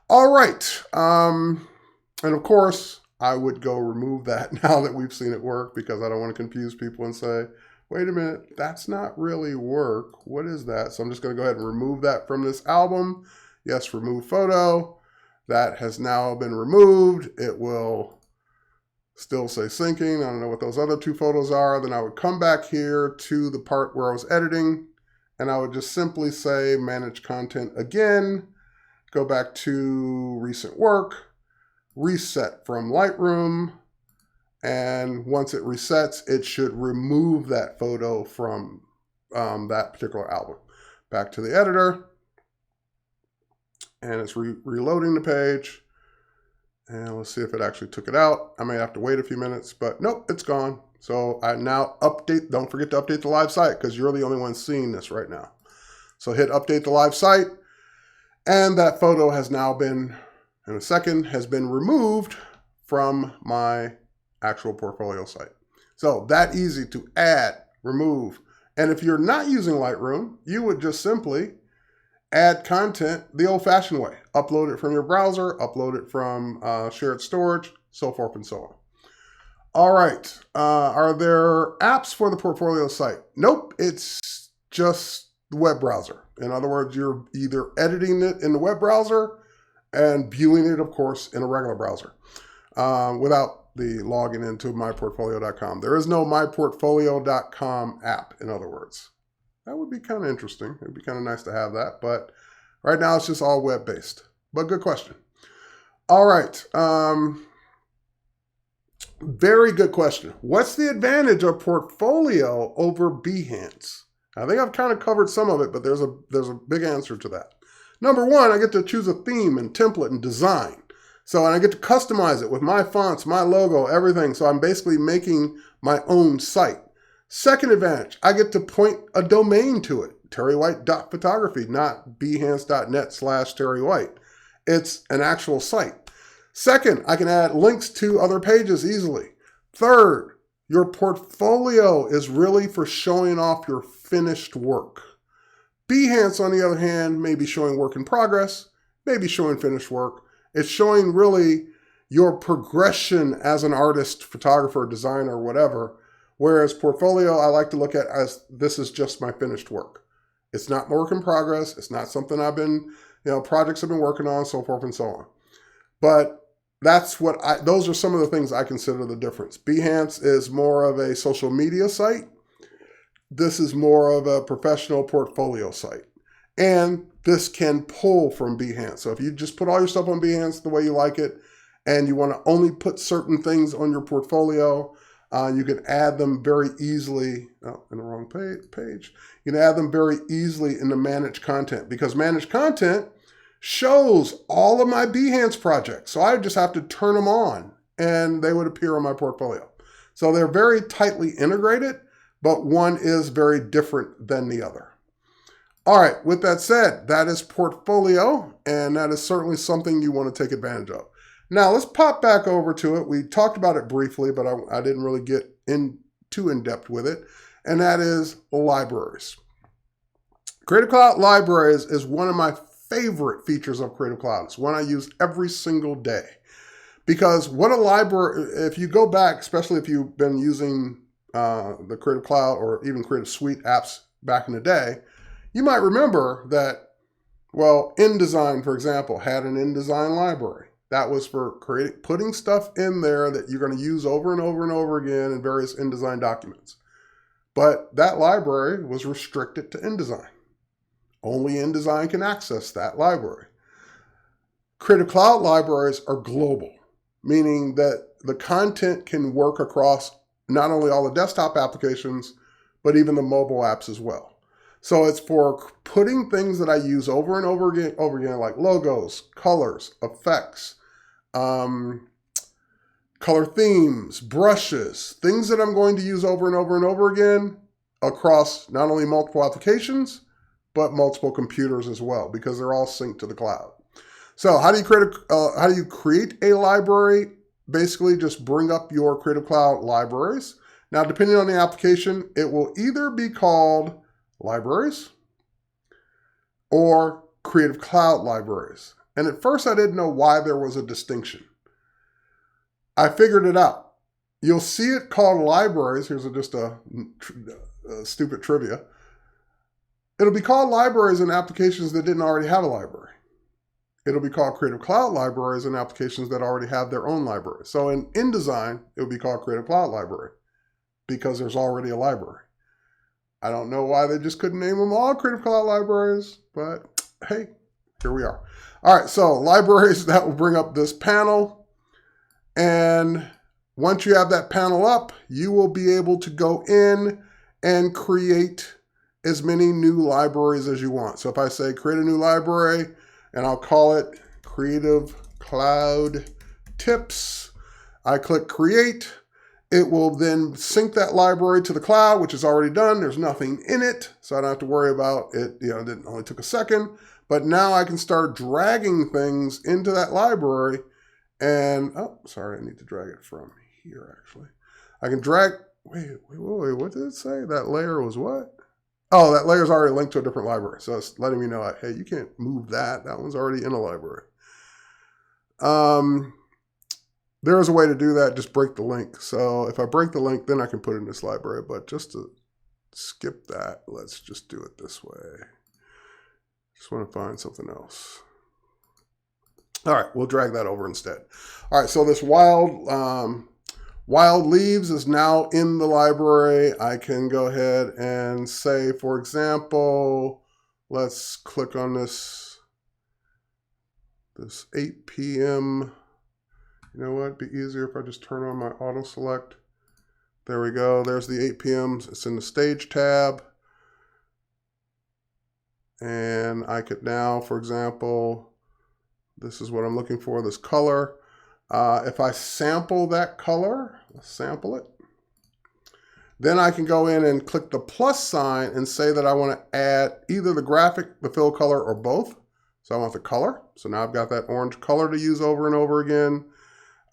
Speaker 1: All right. And of course, I would go remove that now that we've seen it work, because I don't want to confuse people and say, wait a minute, that's not really work. What is that? So I'm just going to go ahead and remove that from this album. Yes, remove photo. That has now been removed. It will still say syncing. I don't know what those other 2 photos are. Then I would come back here to the part where I was editing, and I would just simply say manage content again, go back to recent work, reset from Lightroom, and once it resets, it should remove that photo from that particular album. Back to the editor, and it's reloading the page. And let's see if it actually took it out. I may have to wait a few minutes, but nope, it's gone. So I now update, don't forget to update the live site, because you're the only one seeing this right now. So hit update the live site, and that photo has now been, in a second, has been removed from my actual portfolio site. So that easy to add, remove. And if you're not using Lightroom, you would just simply add content the old-fashioned way. Upload it from your browser, upload it from shared storage, so forth and so on. All right. Are there apps for the portfolio site? Nope. It's just the web browser. In other words, you're either editing it in the web browser and viewing it, of course, in a regular browser without the login into myportfolio.com. There is no myportfolio.com app, in other words. That would be kind of interesting. It'd be kind of nice to have that. But right now, it's just all web-based. But good question. All right. Very good question. What's the advantage of Portfolio over Behance? I think I've kind of covered some of it, but there's a big answer to that. Number one, I get to choose a theme and template and design. So, and I get to customize it with my fonts, my logo, everything. So I'm basically making my own site. Second advantage, I get to point a domain to it, terrywhite.photography, not behance.net/terrywhite. It's an actual site. Second, I can add links to other pages easily. Third, your portfolio is really for showing off your finished work. Behance, on the other hand, may be showing work in progress, maybe showing finished work. It's showing really your progression as an artist, photographer, designer, whatever. Whereas Portfolio, I like to look at as this is just my finished work. It's not work in progress. It's not something I've been, projects I've been working on, so forth and so on. But those are some of the things I consider the difference. Behance is more of a social media site. This is more of a professional portfolio site. And this can pull from Behance. So if you just put all your stuff on Behance the way you like it, and you want to only put certain things on your portfolio, you can add them very easily. Oh, in the wrong page. You can add them very easily into managed content, because managed content shows all of my Behance projects. So I just have to turn them on and they would appear on my portfolio. So they're very tightly integrated, but one is very different than the other. All right, with that said, that is Portfolio, and that is certainly something you want to take advantage of. Now let's pop back over to it. We talked about it briefly, but I didn't really get too in-depth with it, and that is libraries. Creative Cloud Libraries is one of my favorite features of Creative Cloud. It's one I use every single day. Because what a library, if you go back, especially if you've been using the Creative Cloud or even Creative Suite apps back in the day, you might remember that, well, InDesign, for example, had an InDesign library. That was for putting stuff in there that you're going to use over and over and over again in various InDesign documents. But that library was restricted to InDesign. Only InDesign can access that library. Creative Cloud libraries are global, meaning that the content can work across not only all the desktop applications, but even the mobile apps as well. So it's for putting things that I use over and over again, like logos, colors, effects, color themes, brushes, things that I'm going to use over and over and over again across not only multiple applications, but multiple computers as well, because they're all synced to the cloud. So how do you create a library? Basically, just bring up your Creative Cloud libraries. Now, depending on the application, it will either be called libraries or Creative Cloud libraries. And at first, I didn't know why there was a distinction. I figured it out. You'll see it called libraries. Here's just a stupid trivia. It'll be called libraries in applications that didn't already have a library. It'll be called Creative Cloud libraries in applications that already have their own library. So in InDesign, it would be called Creative Cloud library because there's already a library. I don't know why they just couldn't name them all Creative Cloud libraries, but hey, here we are. All right, so libraries, that will bring up this panel. And once you have that panel up, you will be able to go in and create as many new libraries as you want. So if I say create a new library, and I'll call it Creative Cloud Tips, I click create. It will then sync that library to the cloud, which is already done. There's nothing in it, so I don't have to worry about it. It only took a second. But now I can start dragging things into that library. And, oh, sorry, I need to drag it from here, actually. I can drag wait, what did it say? That layer was what? Oh, that layer is already linked to a different library. So it's letting me know, like, hey, you can't move that. That one's already in a library. There is a way to do that. Just break the link. So if I break the link, then I can put it in this library. But just to skip that, let's just do it this way. Just want to find something else. All right, we'll drag that over instead. All right, so this wild leaves is now in the library. I can go ahead and say, for example, let's click on this 8 p.m. You know what? It'd be easier if I just turn on my auto select. There we go. There's the 8 p.m. It's in the stage tab. And I could now, for example, this is what I'm looking for, this color. If I sample that color, let's sample it. Then I can go in and click the plus sign and say that I want to add either the graphic, the fill color, or both. So I want the color. So now I've got that orange color to use over and over again.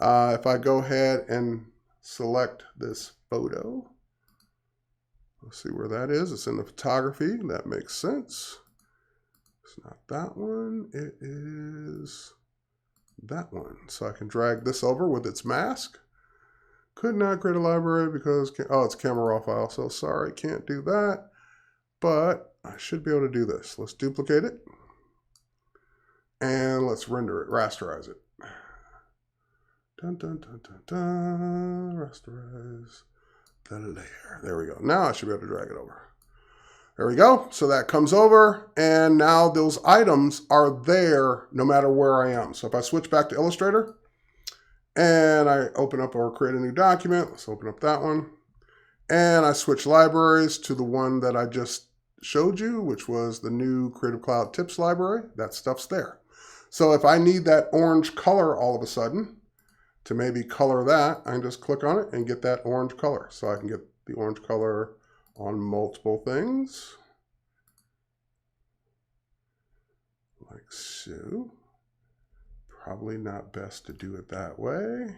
Speaker 1: If I go ahead and select this photo, let's see where that is. It's in the photography. That makes sense. It's not that one. It is that one. So I can drag this over with its mask. Could not create a library because, oh, it's camera raw file. So sorry, can't do that. But I should be able to do this. Let's duplicate it. And let's render it, rasterize it. Dun, dun, dun, dun, dun. Rasterize the layer. There we go. Now I should be able to drag it over. There we go. So that comes over, and now those items are there no matter where I am. So if I switch back to Illustrator and I open up or create a new document, let's open up that one. And I switch libraries to the one that I just showed you, which was the new Creative Cloud Tips library. That stuff's there. So if I need that orange color all of a sudden to maybe color that, I can just click on it and get that orange color. So I can get the orange color on multiple things, like so. Probably not best to do it that way.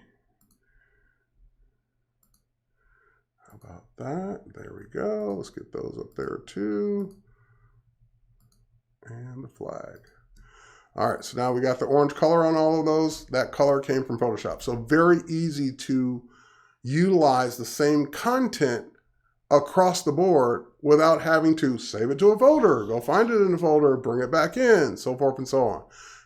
Speaker 1: How about that? There we go. Let's get those up there too. And the flag. All right, so now we got the orange color on all of those. That color came from Photoshop. So very easy to utilize the same content across the board without having to save it to a folder, go find it in the folder, bring it back in, so forth and so on.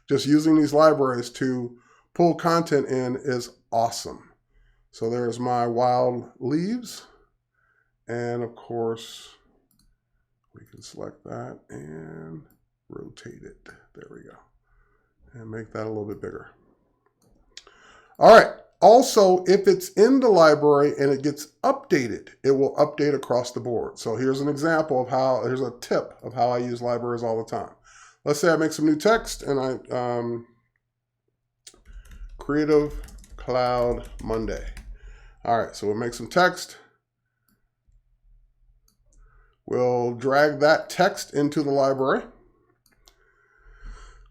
Speaker 1: Just using these libraries to pull content in is awesome. So there's my wild leaves. And of course, we can select that and rotate it. There we go. And make that a little bit bigger. All right. Also, if it's in the library and it gets updated, it will update across the board. So here's an example of how, here's a tip of how I use libraries all the time. Let's say I make some new text and I, Creative Cloud Monday. All right, so we'll make some text. We'll drag that text into the library.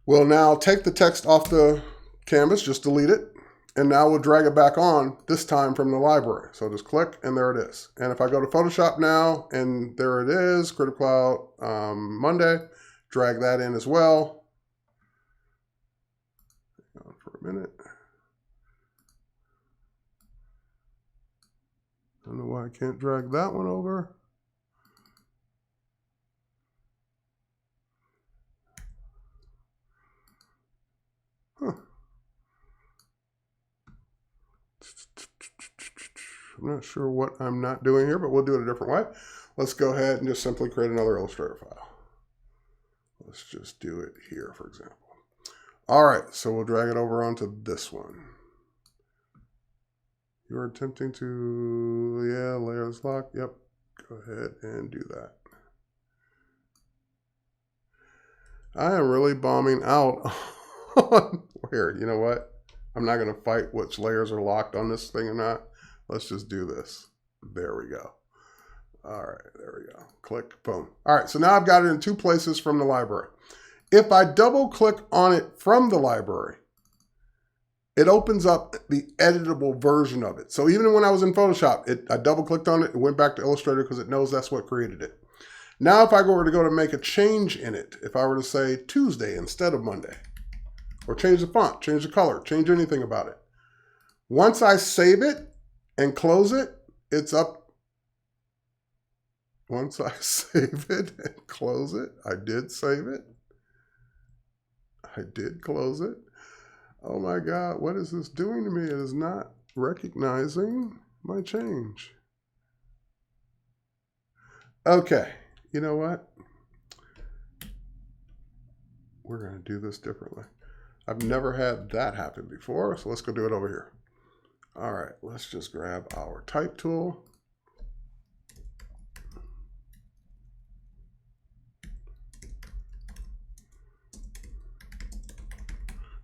Speaker 1: We'll now take the text off the canvas, just delete it. And now we'll drag it back on, this time from the library. So just click, and there it is. And if I go to Photoshop now, and there it is, Creative Cloud Monday, drag that in as well. Hang on for a minute. I don't know why I can't drag that one over. Huh. I'm not sure what I'm not doing here, but we'll do it a different way. Let's go ahead and just simply create another Illustrator file. Let's just do it here, for example. All right, so we'll drag it over onto this one. You're attempting to, yeah, layers lock. Yep, go ahead and do that. I am really bombing out on here. You know what? I'm not going to fight which layers are locked on this thing or not. Let's just do this. There we go. All right, there we go. Click, boom. All right, so now I've got it in two places from the library. If I double click on it from the library, it opens up the editable version of it. So even when I was in Photoshop, I double clicked on it and went back to Illustrator because it knows that's what created it. Now, if I were to make a change in it, if I were to say Tuesday instead of Monday, or change the font, change the color, change anything about it, once I save it and close it, it's up. Once I save it and close it, I did save it. I did close it. Oh my God, what is this doing to me? It is not recognizing my change. Okay, you know what? We're going to do this differently. I've never had that happen before, so let's go do it over here. All right, let's just grab our type tool.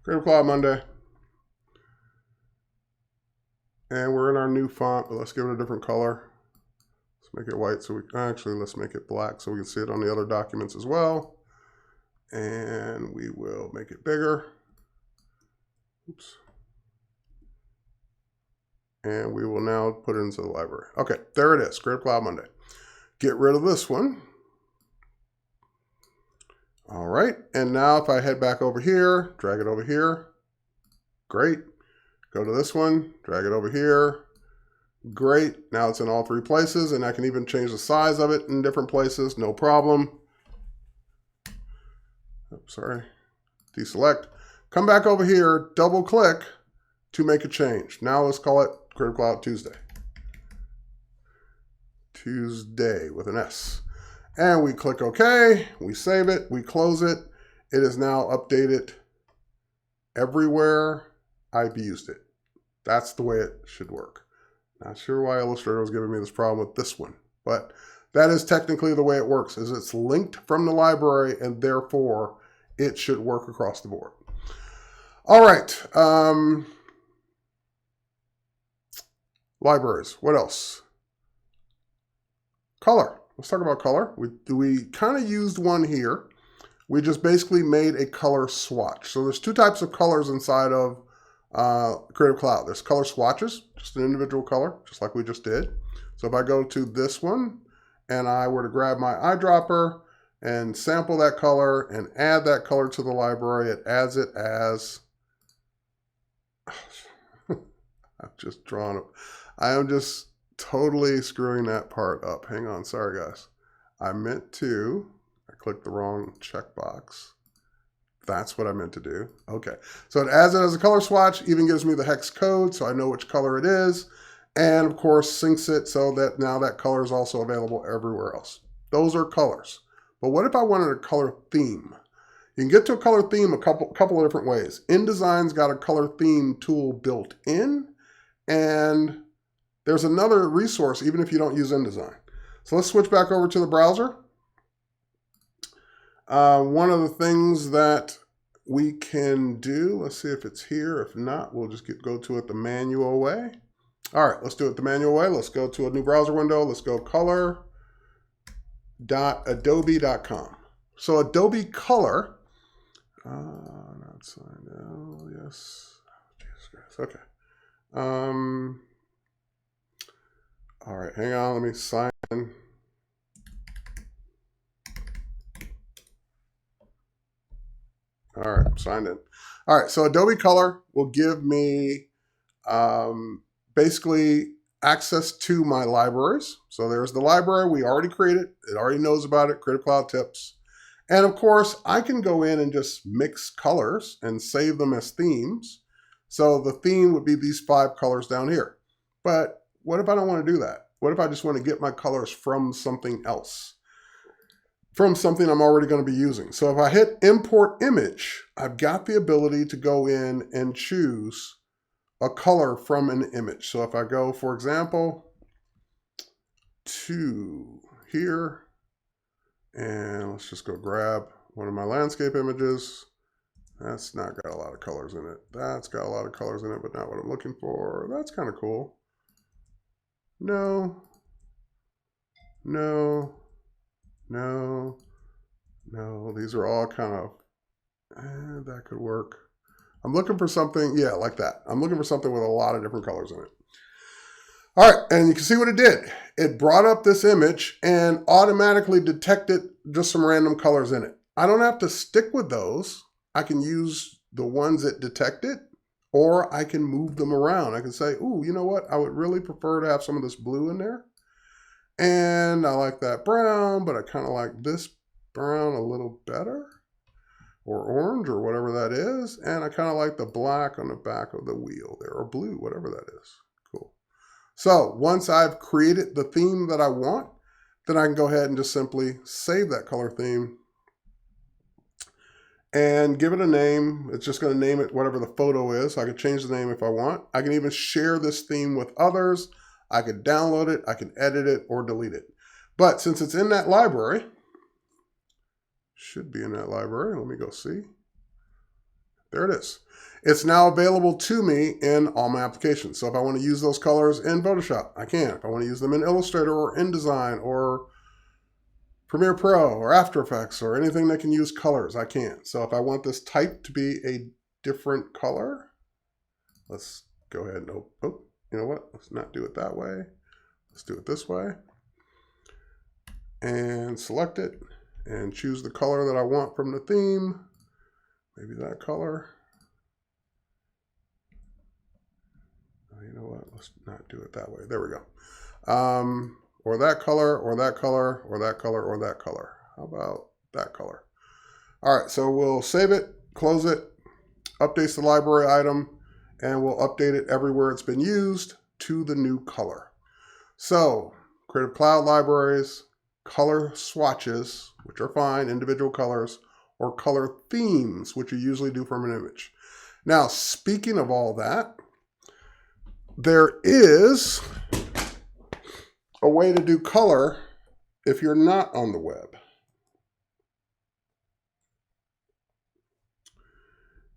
Speaker 1: Creative Cloud Monday. And we're in our new font, but let's give it a different color. Let's make it white so let's make it black so we can see it on the other documents as well. And we will make it bigger. Oops. And we will now put it into the library. Okay, there it is, Creative Cloud Monday. Get rid of this one. All right, and now if I head back over here, drag it over here, great. Go to this one, drag it over here, great. Now it's in all three places, and I can even change the size of it in different places, no problem. Oops, sorry, deselect. Come back over here, double click to make a change. Now let's call it Creative Cloud Tuesday. Tuesday with an S. And we click OK, we save it, we close it. It is now updated everywhere I've used it. That's the way it should work. Not sure why Illustrator was giving me this problem with this one, but that is technically the way it works, is it's linked from the library and therefore it should work across the board. All right. Libraries, what else? Color. Let's talk about color. We kind of used one here. We just basically made a color swatch. So there's two types of colors inside of Creative Cloud. There's color swatches, just an individual color, just like we just did. So if I go to this one and I were to grab my eyedropper and sample that color and add that color to the library, it adds it as, I've just drawn it. I am just totally screwing that part up. Hang on, sorry guys. I clicked the wrong checkbox. That's what I meant to do. Okay, so it adds it as a color swatch, even gives me the hex code so I know which color it is, and of course syncs it so that now that color is also available everywhere else. Those are colors. But what if I wanted a color theme? You can get to a color theme a couple of different ways. InDesign's got a color theme tool built in, and there's another resource even if you don't use InDesign. So let's switch back over to the browser. One of the things that we can do, let's see if it's here. If not, we'll just go to it the manual way. All right, let's do it the manual way. Let's go to a new browser window. Let's go color.adobe.com. So Adobe Color, not signed out, yes. Jesus Christ, okay. All right, hang on, let me sign in. All right, signed in. All right, so Adobe Color will give me basically access to my libraries. So there's the library we already created. It already knows about it, Creative Cloud Tips. And of course, I can go in and just mix colors and save them as themes. So the theme would be these 5 colors down here. But what if I don't want to do that? What if I just want to get my colors from something else? From something I'm already going to be using. So if I hit import image, I've got the ability to go in and choose a color from an image. So if I go, for example, to here, and let's just go grab one of my landscape images. That's not got a lot of colors in it. That's got a lot of colors in it, but not what I'm looking for. That's kind of cool. No, no, no, no. These are all kind of, that could work. I'm looking for something, yeah, like that. I'm looking for something with a lot of different colors in it. All right, and you can see what it did. It brought up this image and automatically detected just some random colors in it. I don't have to stick with those. I can use the ones it detected, or I can move them around. I can say, ooh, you know what? I would really prefer to have some of this blue in there. And I like that brown, but I kind of like this brown a little better, or orange, or whatever that is. And I kind of like the black on the back of the wheel there, or blue, whatever that is. Cool. So once I've created the theme that I want, then I can go ahead and just simply save that color theme and give it a name. It's just going to name it whatever the photo is. I can change the name if I want. I can even share this theme with others. I could download it, I can edit it, or delete it. But since it's in that library, should be in that library. Let me go see. There it is. It's now available to me in all my applications. So if I want to use those colors in Photoshop, I can. If I want to use them in Illustrator or InDesign or Premiere Pro or After Effects or anything that can use colors, I can. So if I want this type to be a different color, let's go ahead and oh, you know what? Let's not do it that way. Let's do it this way. And select it and choose the color that I want from the theme. Maybe that color. Oh, you know what? Let's not do it that way. There we go. Or that color, or that color, or that color, or that color. How about that color? All right, so we'll save it, close it, updates the library item, and we'll update it everywhere it's been used to the new color. So Creative Cloud libraries, color swatches, which are fine, individual colors, or color themes, which you usually do from an image. Now, speaking of all that, there is a way to do color if you're not on the web.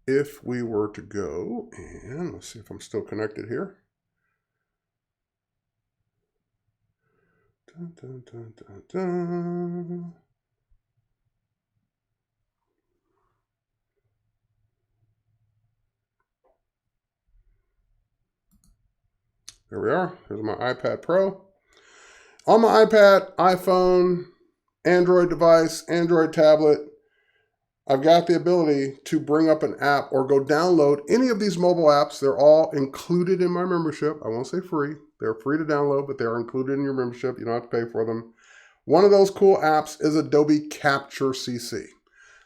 Speaker 1: If we were to go, and let's see if I'm still connected here. Dun, dun, dun, dun, dun. There we are. Here's my iPad Pro. On my iPad, iPhone, Android device, Android tablet, I've got the ability to bring up an app or go download any of these mobile apps. They're all included in my membership. I won't say free. They're free to download, but they're included in your membership. You don't have to pay for them. One of those cool apps is Adobe Capture CC.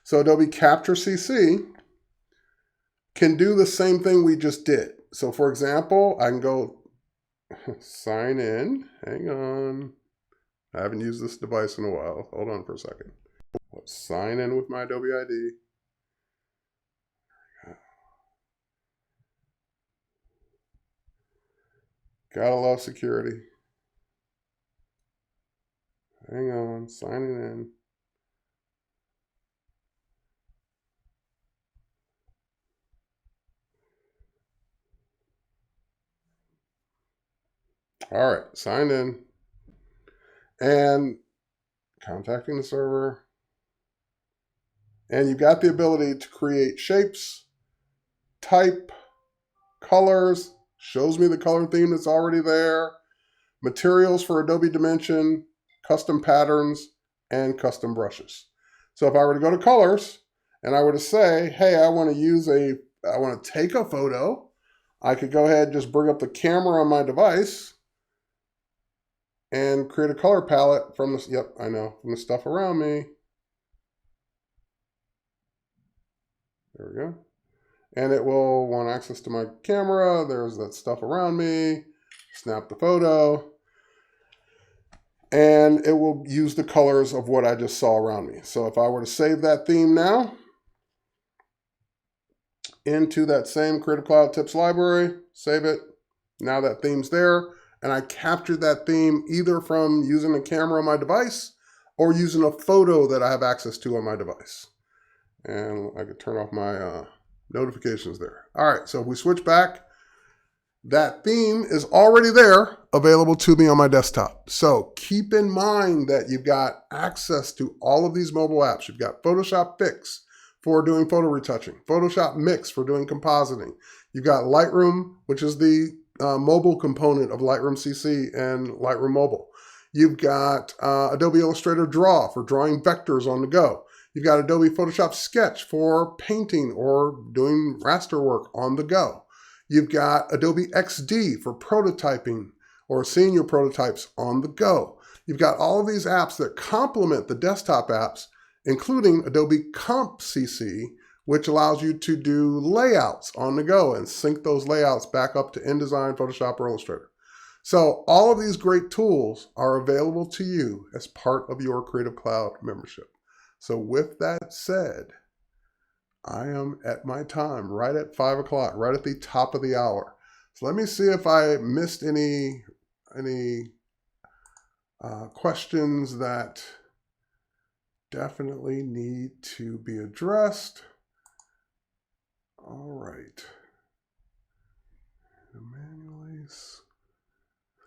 Speaker 1: So Adobe Capture CC can do the same thing we just did. So for example, I can go sign in. Hang on. I haven't used this device in a while. Hold on for a second. Let's sign in with my Adobe ID. Gotta love security. Hang on, signing in. All right, signed in. And contacting the server. And you've got the ability to create shapes, type, colors, shows me the color theme that's already there, materials for Adobe Dimension, custom patterns, and custom brushes. So if I were to go to colors and I were to say, hey, I want to take a photo, I could go ahead and just bring up the camera on my device and create a color palette from this, yep, I know, from the stuff around me. There we go. And it will want access to my camera. There's that stuff around me. Snap the photo. And it will use the colors of what I just saw around me. So if I were to save that theme now into that same Creative Cloud Tips library, save it. Now that theme's there. And I captured that theme either from using a camera on my device or using a photo that I have access to on my device. And I could turn off my notifications there. All right, so if we switch back, that theme is already there, available to me on my desktop. So keep in mind that you've got access to all of these mobile apps. You've got Photoshop Fix for doing photo retouching, Photoshop Mix for doing compositing. You've got Lightroom, which is the mobile component of Lightroom CC and Lightroom Mobile. You've got Adobe Illustrator Draw for drawing vectors on the go. You've got Adobe Photoshop Sketch for painting or doing raster work on the go. You've got Adobe XD for prototyping or seeing your prototypes on the go. You've got all of these apps that complement the desktop apps, including Adobe Comp CC, which allows you to do layouts on the go and sync those layouts back up to InDesign, Photoshop, or Illustrator. So all of these great tools are available to you as part of your Creative Cloud membership. So with that said, I am at my time, right at 5 o'clock, right at the top of the hour. So let me see if I missed any questions that definitely need to be addressed. All right. Manually.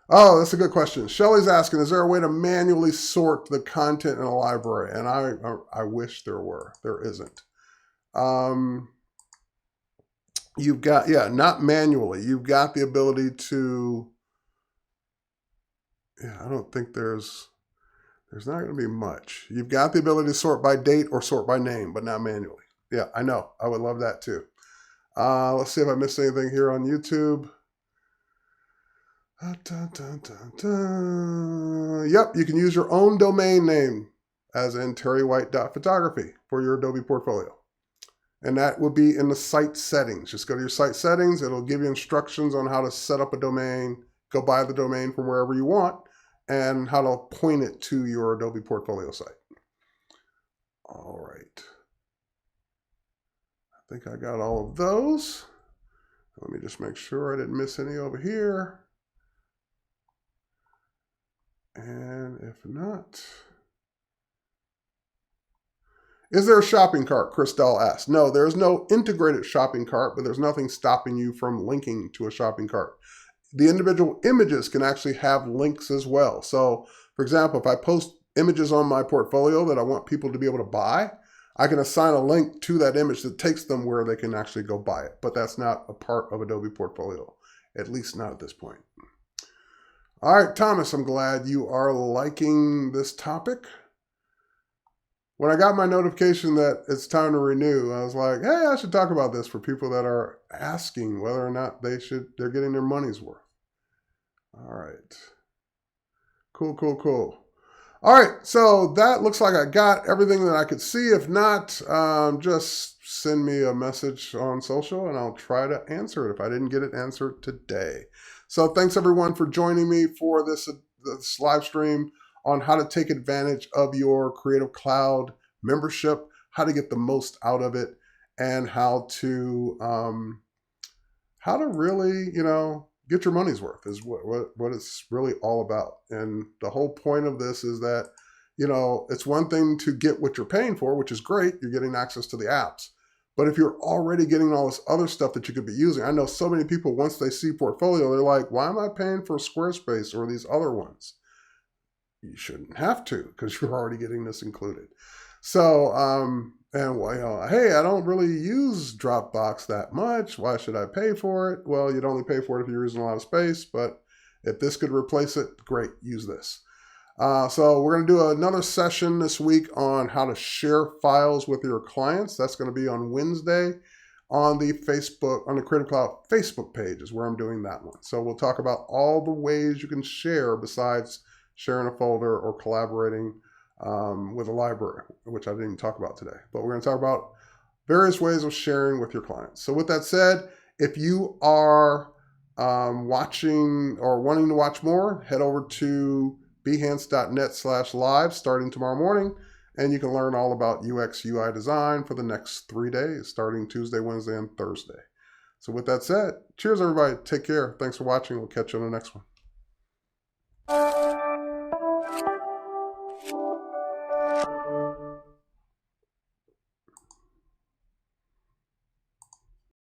Speaker 1: Oh, that's a good question. Shelly's asking, is there a way to manually sort the content in a library? And I wish there were. There isn't. You've got, not manually. You've got the ability to, I don't think there's not going to be much. You've got the ability to sort by date or sort by name, but not manually. Yeah, I know. I would love that too. Let's see if I missed anything here on YouTube. Yep, you can use your own domain name, as in terrywhite.photography, for your Adobe portfolio. And that would be in the site settings. Just go to your site settings. It'll give you instructions on how to set up a domain, go buy the domain from wherever you want, and how to point it to your Adobe portfolio site. All right. I think I got all of those. Let me just make sure I didn't miss any over here. And if not, is there a shopping cart? Christelle asked. No, there's no integrated shopping cart, but there's nothing stopping you from linking to a shopping cart. The individual images can actually have links as well. So, for example, if I post images on my portfolio that I want people to be able to buy, I can assign a link to that image that takes them where they can actually go buy it. But that's not a part of Adobe Portfolio, at least not at this point. All right, Thomas, I'm glad you are liking this topic. When I got my notification that it's time to renew, I was like, hey, I should talk about this for people that are asking whether or not they're getting their money's worth. All right. Cool. All right, so that looks like I got everything that I could see. If not, just send me a message on social and I'll try to answer it if I didn't get it answered today. So thanks everyone for joining me for this live stream on how to take advantage of your Creative Cloud membership, how to get the most out of it, and how to really, get your money's worth is what it's really all about. And the whole point of this is that, it's one thing to get what you're paying for, which is great. You're getting access to the apps. But if you're already getting all this other stuff that you could be using, I know so many people, once they see Portfolio, they're like, why am I paying for Squarespace or these other ones? You shouldn't have to, because you're already getting this included. So, hey, I don't really use Dropbox that much. Why should I pay for it? Well, you'd only pay for it if you're using a lot of space, but if this could replace it, great, use this. So we're going to do another session this week on how to share files with your clients. That's going to be on Wednesday on the Creative Cloud Facebook page is where I'm doing that one. So we'll talk about all the ways you can share besides sharing a folder or collaborating with a library, which I didn't talk about today. But we're going to talk about various ways of sharing with your clients. So with that said, if you are watching or wanting to watch more, head over to behance.net/live starting tomorrow morning, and you can learn all about UX UI design for the next 3 days, starting Tuesday, Wednesday, and Thursday. So with that said, cheers everybody. Take care. Thanks for watching. We'll catch you on the next one.